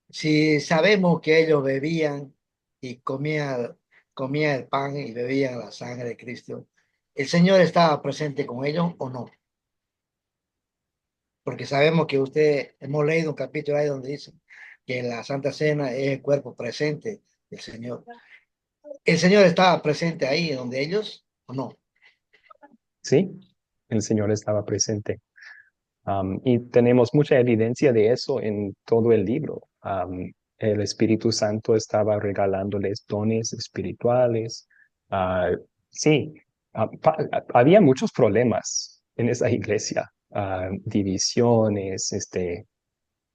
Si sabemos que ellos bebían y comían el pan y bebían la sangre de Cristo, ¿el Señor estaba presente con ellos o no? Porque sabemos que hemos leído un capítulo ahí donde dice que la Santa Cena es el cuerpo presente del Señor. ¿El Señor estaba presente ahí donde ellos o no? Sí, el Señor estaba presente. Y tenemos mucha evidencia de eso en todo el libro. El Espíritu Santo estaba regalándoles dones espirituales. Ah, sí, había muchos problemas en esa iglesia, divisiones,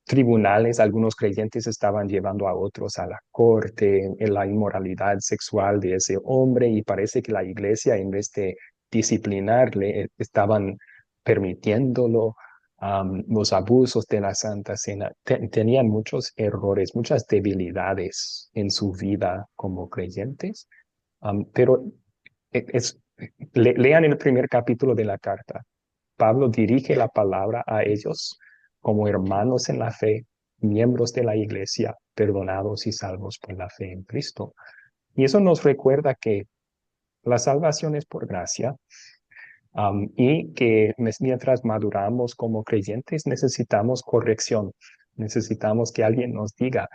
tribunales, algunos creyentes estaban llevando a otros a la corte, en la inmoralidad sexual de ese hombre y parece que la iglesia en vez de disciplinarle, estaban permitiéndolo. Los abusos de la Santa Cena tenían muchos errores, muchas debilidades en su vida como creyentes, pero lean el primer capítulo de la carta. Pablo dirige la palabra a ellos como hermanos en la fe, miembros de la iglesia, perdonados y salvos por la fe en Cristo. Y eso nos recuerda que la salvación es por gracia, y que mientras maduramos como creyentes necesitamos corrección, necesitamos que alguien nos diga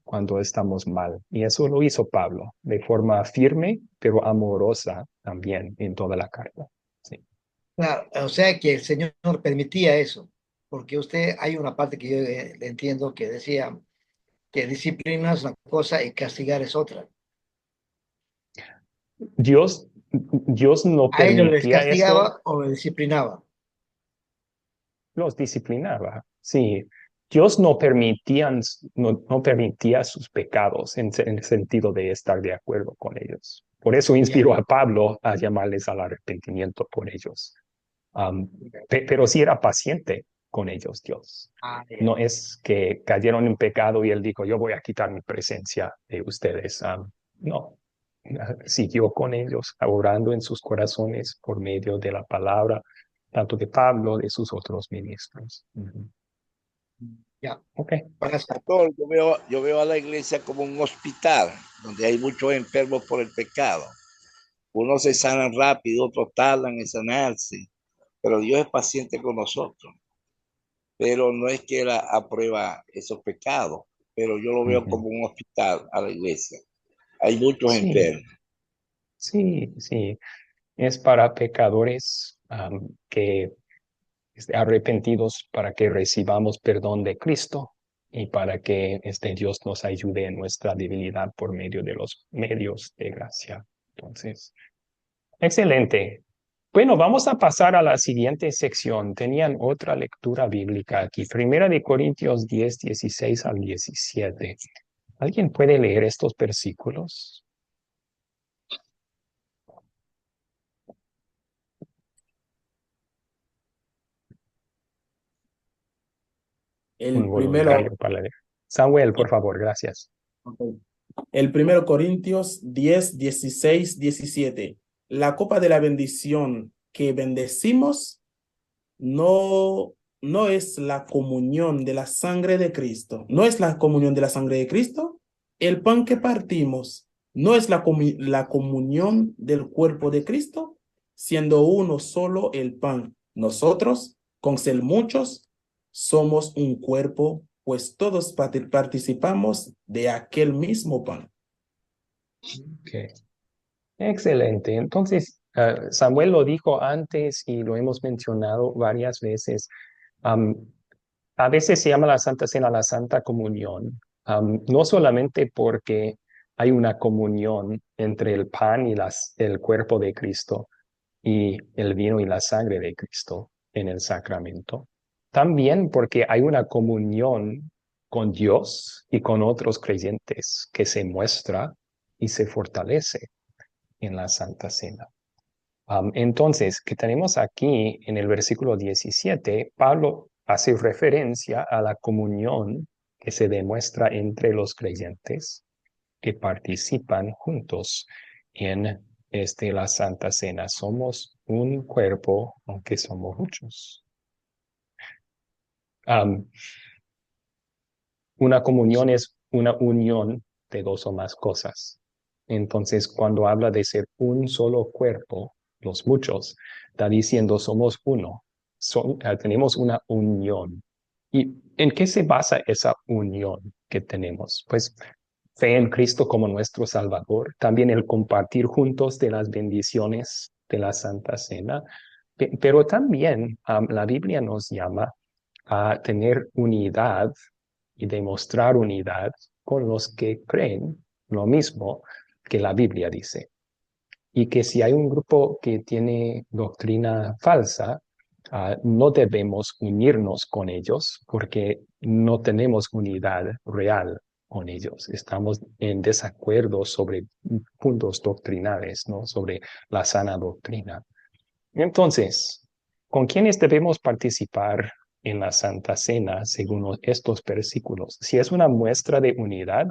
cuando estamos mal. Y eso lo hizo Pablo de forma firme, pero amorosa también en toda la carta. Sí. Claro, o sea que el Señor permitía eso, porque hay una parte que yo entiendo que decía que disciplina es una cosa y castigar es otra. Dios no ¿A ellos les permitía eso, castigaba o les disciplinaba? los disciplinaba. Sí, Dios no permitía sus pecados en el sentido de estar de acuerdo con ellos. Por eso Ya, inspiró a Pablo a llamarles al arrepentimiento por ellos. Pero sí era paciente con ellos, Dios. ya. No es que cayeron en pecado y él dijo, yo voy a quitar mi presencia de ustedes. No, siguió con ellos, orando en sus corazones por medio de la palabra, tanto de Pablo, de sus otros ministros. Ya. Ok. Pastor, yo veo a la iglesia como un hospital donde hay muchos enfermos por el pecado. Unos se sanan rápido, otros tardan en sanarse, pero Dios es paciente con nosotros. Pero no es que Él aprueba esos pecados, pero yo lo veo como un hospital a la iglesia. Hay muchos Sí, enfermos. sí, sí. Es para pecadores que arrepentidos para que recibamos perdón de Cristo y para que Dios nos ayude en nuestra debilidad por medio de los medios de gracia. Entonces, excelente. Bueno, vamos a pasar a la siguiente sección. Tenían otra lectura bíblica aquí. Primera de Corintios 10, 16 al 17. ¿Alguien puede leer estos versículos? Un El primero, voluntario para leer. Samuel, por favor, gracias. ok. El primero Corintios 10, 16, 17. La copa de la bendición que bendecimos no es la comunión de la sangre de Cristo. No es la comunión de la sangre de Cristo. El pan que partimos no es la comunión del cuerpo de Cristo, siendo uno solo el pan. Nosotros, con ser muchos, somos un cuerpo, pues todos participamos de aquel mismo pan. Okay. Excelente. Entonces, Samuel lo dijo antes y lo hemos mencionado varias veces. Am, a veces se llama la Santa Cena la Santa Comunión, no solamente porque hay una comunión entre el pan y el cuerpo de Cristo y el vino y la sangre de Cristo en el sacramento, también porque hay una comunión con Dios y con otros creyentes que se muestra y se fortalece en la Santa Cena. Entonces, que tenemos aquí en el versículo 17, Pablo hace referencia a la comunión que se demuestra entre los creyentes que participan juntos en la Santa Cena. Somos un cuerpo, aunque somos muchos. Una comunión es una unión de dos o más cosas. Entonces, cuando habla de ser un solo cuerpo, los muchos, está diciendo somos uno, tenemos una unión. ¿Y en qué se basa esa unión que tenemos? Pues fe en Cristo como nuestro Salvador, también el compartir juntos de las bendiciones de la Santa Cena, pero también la Biblia nos llama a tener unidad y demostrar unidad con los que creen lo mismo que la Biblia dice. Y que si hay un grupo que tiene doctrina falsa, no debemos unirnos con ellos porque no tenemos unidad real con ellos. Estamos en desacuerdo sobre puntos doctrinales, ¿no? Sobre la sana doctrina. Entonces, ¿con quiénes debemos participar en la Santa Cena según estos versículos? Si es una muestra de unidad,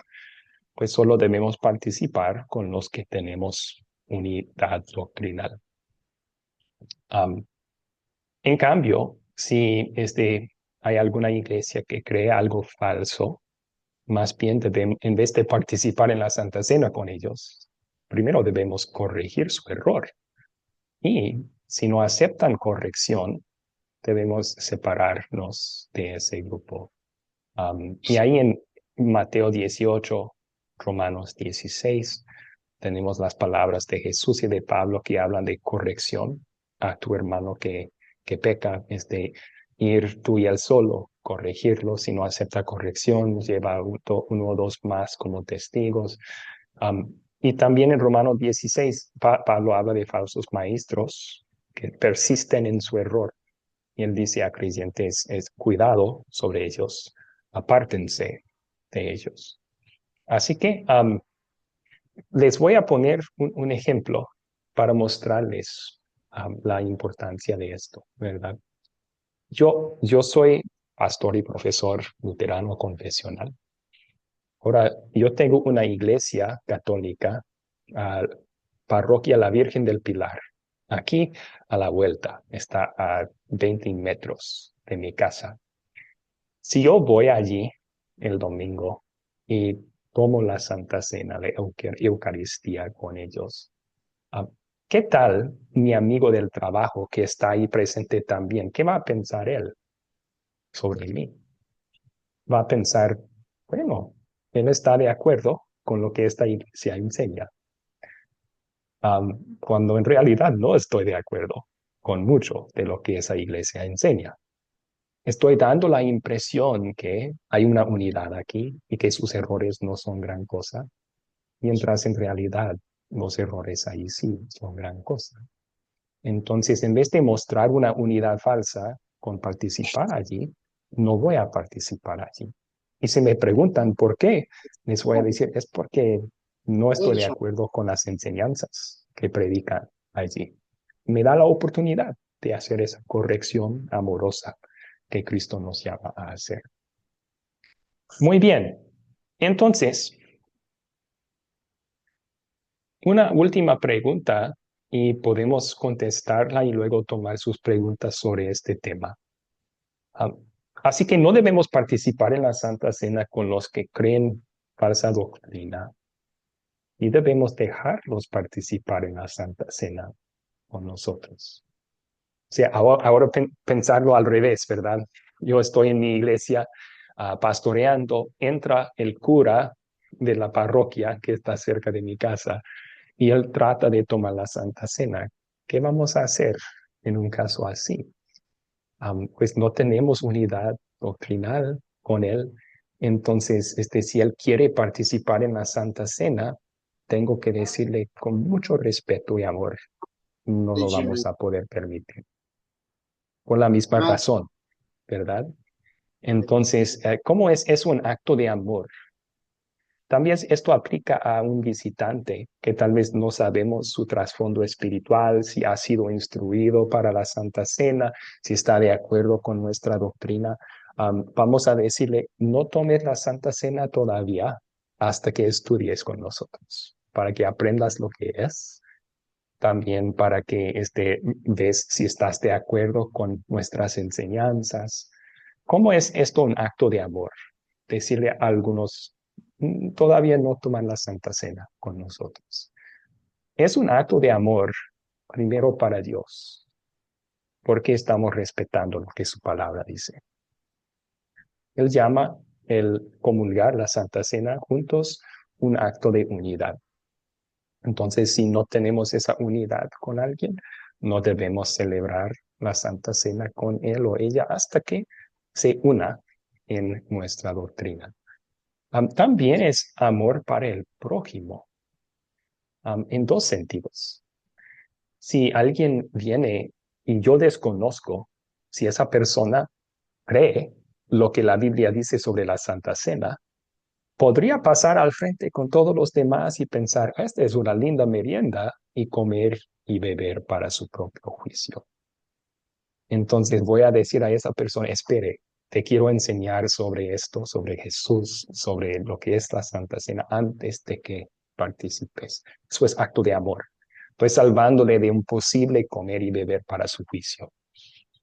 pues solo debemos participar con los que tenemos unidad doctrinal. En cambio, si hay alguna iglesia que cree algo falso, más bien en vez de participar en la Santa Cena con ellos, primero debemos corregir su error. Y si no aceptan corrección, debemos separarnos de ese grupo. Y ahí en Mateo 18, Romanos 16, tenemos las palabras de Jesús y de Pablo que hablan de corrección a tu hermano que peca, es de ir tú y él solo, corregirlo. Si no acepta corrección, lleva uno o dos más como testigos. Y también en Romanos 16, Pablo habla de falsos maestros que persisten en su error. Y él dice a creyentes, cuidado sobre ellos, apártense de ellos. Así que les voy a poner un ejemplo para mostrarles la importancia de esto, ¿verdad? Yo soy pastor y profesor luterano confesional. Ahora, yo tengo una iglesia católica, Parroquia La Virgen del Pilar. Aquí a la vuelta, está a 20 metros de mi casa. Si yo voy allí el domingo y tomo la Santa Cena de Eucaristía con ellos, ¿qué tal mi amigo del trabajo que está ahí presente también? ¿Qué va a pensar él sobre mí? Va a pensar, bueno, él está de acuerdo con lo que esta iglesia enseña, cuando en realidad no estoy de acuerdo con mucho de lo que esa iglesia enseña. Estoy dando la impresión que hay una unidad aquí y que sus errores no son gran cosa, mientras en realidad los errores ahí sí son gran cosa. Entonces, en vez de mostrar una unidad falsa con participar allí, no voy a participar allí. Y si me preguntan por qué, les voy a decir, es porque no estoy de acuerdo con las enseñanzas que predican allí. Me da la oportunidad de hacer esa corrección amorosa que Cristo nos llama a hacer. Muy bien. Entonces, una última pregunta y podemos contestarla y luego tomar sus preguntas sobre este tema. Así que no debemos participar en la Santa Cena con los que creen falsa doctrina y debemos dejarlos participar en la Santa Cena con nosotros. O sea, ahora pensarlo al revés, ¿verdad? Yo estoy en mi iglesia pastoreando, entra el cura de la parroquia que está cerca de mi casa y él trata de tomar la Santa Cena. ¿Qué vamos a hacer en un caso así? Pues no tenemos unidad doctrinal con él. Entonces, si él quiere participar en la Santa Cena, tengo que decirle con mucho respeto y amor, no lo vamos a poder permitir. Por la misma razón, ¿verdad? Entonces, ¿cómo es? Es un acto de amor. También esto aplica a un visitante que tal vez no sabemos su trasfondo espiritual, si ha sido instruido para la Santa Cena, si está de acuerdo con nuestra doctrina. Vamos a decirle, no tomes la Santa Cena todavía hasta que estudies con nosotros, para que aprendas lo que es. También para que ves si estás de acuerdo con nuestras enseñanzas. ¿Cómo es esto un acto de amor? Decirle a algunos, todavía no toman la Santa Cena con nosotros. Es un acto de amor, primero para Dios, porque estamos respetando lo que su palabra dice. Él llama el comulgar la Santa Cena juntos un acto de unidad. Entonces, si no tenemos esa unidad con alguien, no debemos celebrar la Santa Cena con él o ella hasta que se una en nuestra doctrina. También es amor para el prójimo, en dos sentidos. Si alguien viene y yo desconozco si esa persona cree lo que la Biblia dice sobre la Santa Cena, podría pasar al frente con todos los demás y pensar, esta es una linda merienda y comer y beber para su propio juicio. Entonces voy a decir a esa persona, espere, te quiero enseñar sobre esto, sobre Jesús, sobre lo que es la Santa Cena antes de que participes. Eso es acto de amor. Estoy salvándole de un posible comer y beber para su juicio.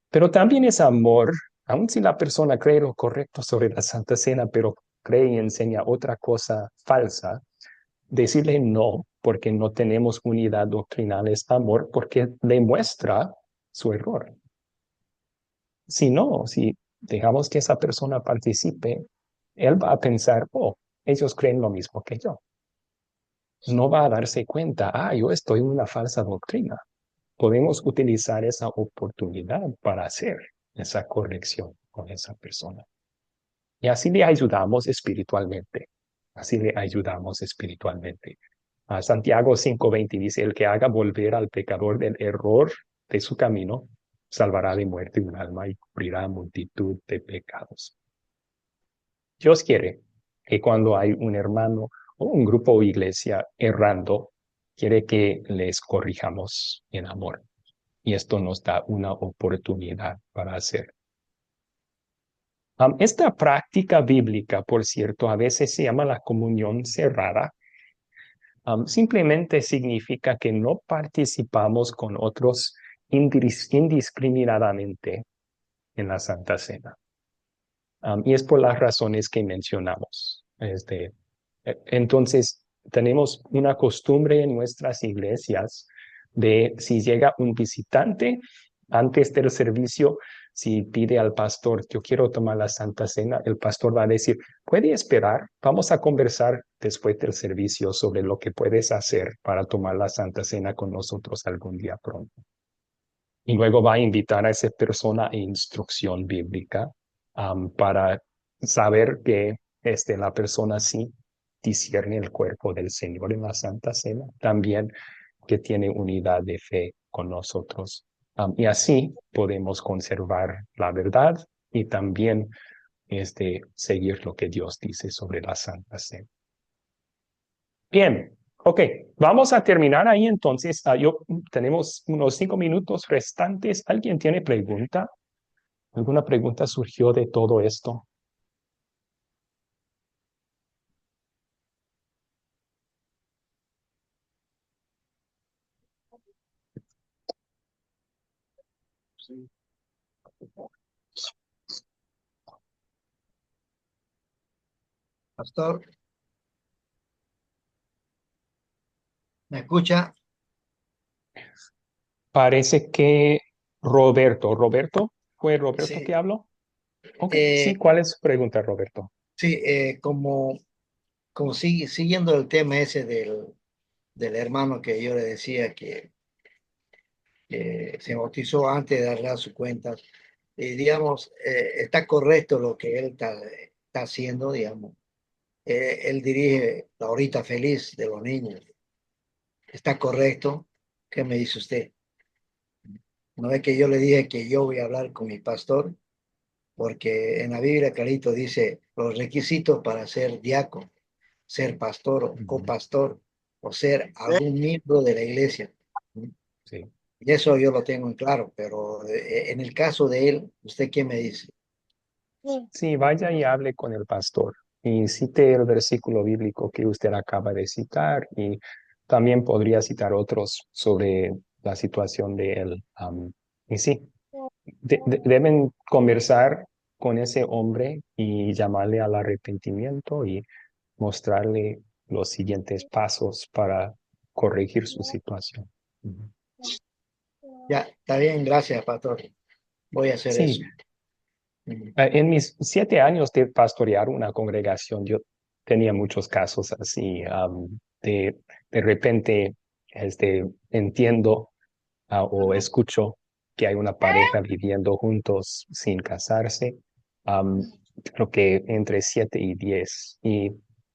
Pero también es amor, aun si la persona cree lo correcto sobre la Santa Cena, pero cree y enseña otra cosa falsa, decirle no, porque no tenemos unidad doctrinal, es amor, porque demuestra su error. Si no, si dejamos que esa persona participe, él va a pensar, oh, ellos creen lo mismo que yo. No va a darse cuenta, yo estoy en una falsa doctrina. Podemos utilizar esa oportunidad para hacer esa corrección con esa persona. Y así le ayudamos espiritualmente. Así le ayudamos espiritualmente. Santiago 5:20 dice, el que haga volver al pecador del error de su camino, salvará de muerte un alma y cubrirá multitud de pecados. Dios quiere que cuando hay un hermano o un grupo o iglesia errando, quiere que les corrijamos en amor. Y esto nos da una oportunidad para hacer. Esta práctica bíblica, por cierto, a veces se llama la comunión cerrada. Simplemente significa que no participamos con otros indiscriminadamente en la Santa Cena. Y es por las razones que mencionamos. Entonces, tenemos una costumbre en nuestras iglesias de si llega un visitante antes del servicio, si pide al pastor, yo quiero tomar la Santa Cena, el pastor va a decir, puede esperar, vamos a conversar después del servicio sobre lo que puedes hacer para tomar la Santa Cena con nosotros algún día pronto. Y luego va a invitar a esa persona a instrucción bíblica para saber que la persona sí discierne el cuerpo del Señor en la Santa Cena. También que tiene unidad de fe con nosotros. Y así podemos conservar la verdad y también seguir lo que Dios dice sobre la Santa Cena. Bien, ok, vamos a terminar ahí entonces. Tenemos unos 5 minutos restantes. ¿Alguien tiene pregunta? ¿Alguna pregunta surgió de todo esto? Sí. Pastor, ¿me escucha? Parece que Roberto, ¿fue Roberto que Sí, habló? Ok, sí, eh, ¿cuál es su pregunta, Roberto? sí, como siguiendo el tema ese del hermano que yo le decía que se bautizó antes de darle su cuenta, digamos, está correcto lo que él está haciendo, digamos. Él dirige la horita feliz de los niños. ¿Está correcto? ¿Qué me dice usted? No es que yo le dije que yo voy a hablar con mi pastor, porque en la Biblia clarito dice los requisitos para ser diácono, ser pastor o Ujú. copastor o ser algún miembro de la iglesia. Sí. Y eso yo lo tengo en claro, pero en el caso de él, ¿usted qué me dice? Sí, vaya y hable con el pastor y cite el versículo bíblico que usted acaba de citar y también podría citar otros sobre la situación de él. Y sí, deben conversar con ese hombre y llamarle al arrepentimiento y mostrarle los siguientes pasos para corregir su situación. Ujú. Ya, está bien, gracias, pastor. Voy a hacer Sí, eso. Ujú. en mis 7 años de pastorear una congregación, yo tenía muchos casos así. De repente, entiendo o escucho que hay una pareja viviendo juntos sin casarse. am, Creo que entre 7 y 10. Y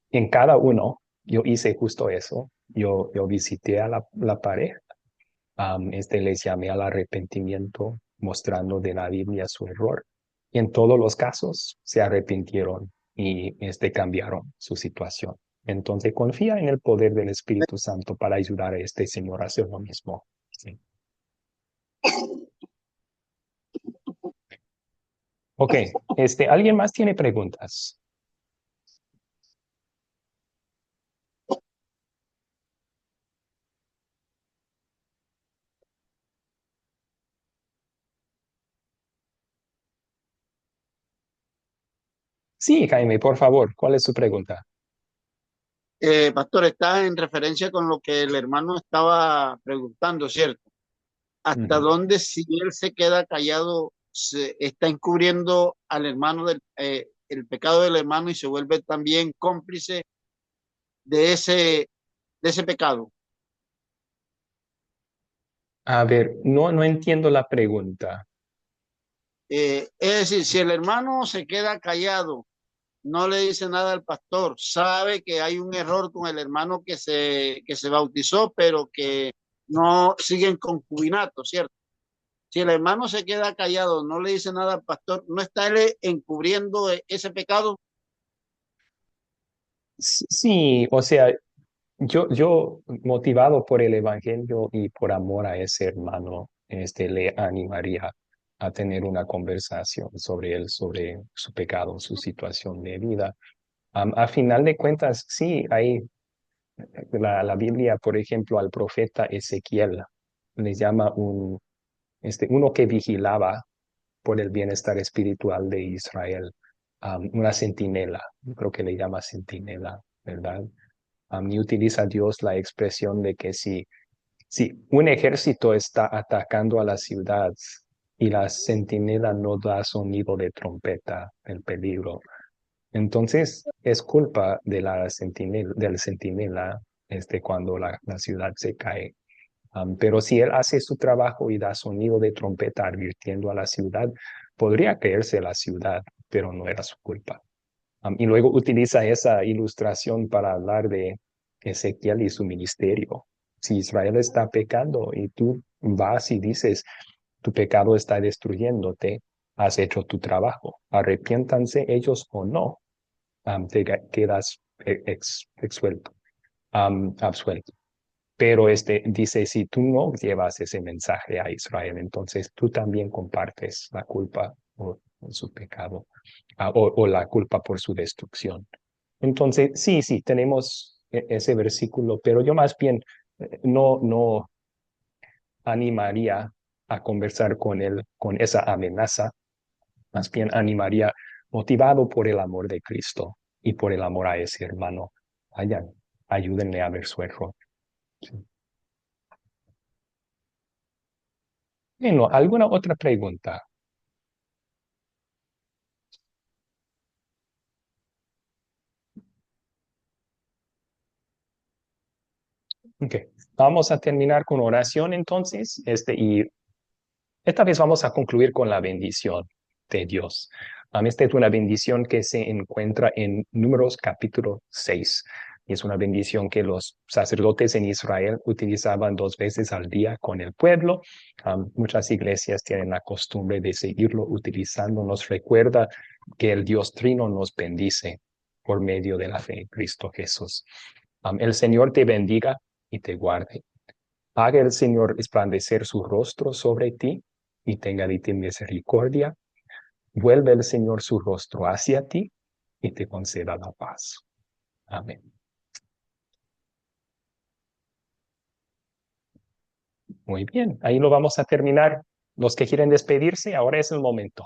en cada uno, yo hice justo eso. Yo visité a la pareja. Les llamé al arrepentimiento, mostrando de la Biblia su error. Y en todos los casos se arrepintieron y cambiaron su situación. Entonces confía en el poder del Espíritu Santo para ayudar a este señor a hacer lo mismo. Sí. Ok, ¿alguien más tiene preguntas? Sí, Jaime, por favor, ¿cuál es su pregunta? Pastor, está en referencia con lo que el hermano estaba preguntando, ¿cierto? ¿Hasta Ujú. dónde si él se queda callado, se está encubriendo al hermano el pecado del hermano y se vuelve también cómplice de ese pecado? A ver, no entiendo la pregunta. Es decir, si el hermano se queda callado, no le dice nada al pastor, sabe que hay un error con el hermano que se bautizó, pero que no sigue en concubinato, ¿cierto? Si el hermano se queda callado, no le dice nada al pastor, ¿no está él encubriendo ese pecado? Sí, o sea, yo motivado por el evangelio y por amor a ese hermano, le animaría a tener una conversación sobre él, sobre su pecado, su situación de vida. A final de cuentas, sí, hay la Biblia, por ejemplo, al profeta Ezequiel le llama uno que vigilaba por el bienestar espiritual de Israel, una centinela, creo que le llama centinela, ¿verdad? Y utiliza Dios la expresión de que si un ejército está atacando a la ciudad y la centinela no da sonido de trompeta, el peligro, entonces es culpa de del centinela cuando la ciudad se cae. Pero si él hace su trabajo y da sonido de trompeta advirtiendo a la ciudad, podría caerse la ciudad, pero no era su culpa. Y luego utiliza esa ilustración para hablar de Ezequiel y su ministerio. Si Israel está pecando y tú vas y dices, tu pecado está destruyéndote, has hecho tu trabajo, arrepiéntanse ellos o no, te quedas absuelto. Pero dice, si tú no llevas ese mensaje a Israel, entonces tú también compartes la culpa o su pecado, o la culpa por su destrucción. Entonces, sí, tenemos ese versículo, pero yo más bien no animaría a conversar con él con esa amenaza, más bien animaría motivado por el amor de Cristo y por el amor a ese hermano. Vayan, ayúdenle a ver su error. Sí. Bueno, ¿alguna otra pregunta? Ok, vamos a terminar con oración entonces, y esta vez vamos a concluir con la bendición de Dios. Esta es una bendición que se encuentra en Números capítulo 6. Y es una bendición que los sacerdotes en Israel utilizaban 2 veces al día con el pueblo. Muchas iglesias tienen la costumbre de seguirlo utilizando. Nos recuerda que el Dios Trino nos bendice por medio de la fe en Cristo Jesús. El Señor te bendiga y te guarde. Haga el Señor resplandecer su rostro sobre ti y tenga de ti misericordia. Vuelve el Señor su rostro hacia ti y te conceda la paz. Amén. Muy bien, ahí lo vamos a terminar. Los que quieren despedirse, ahora es el momento.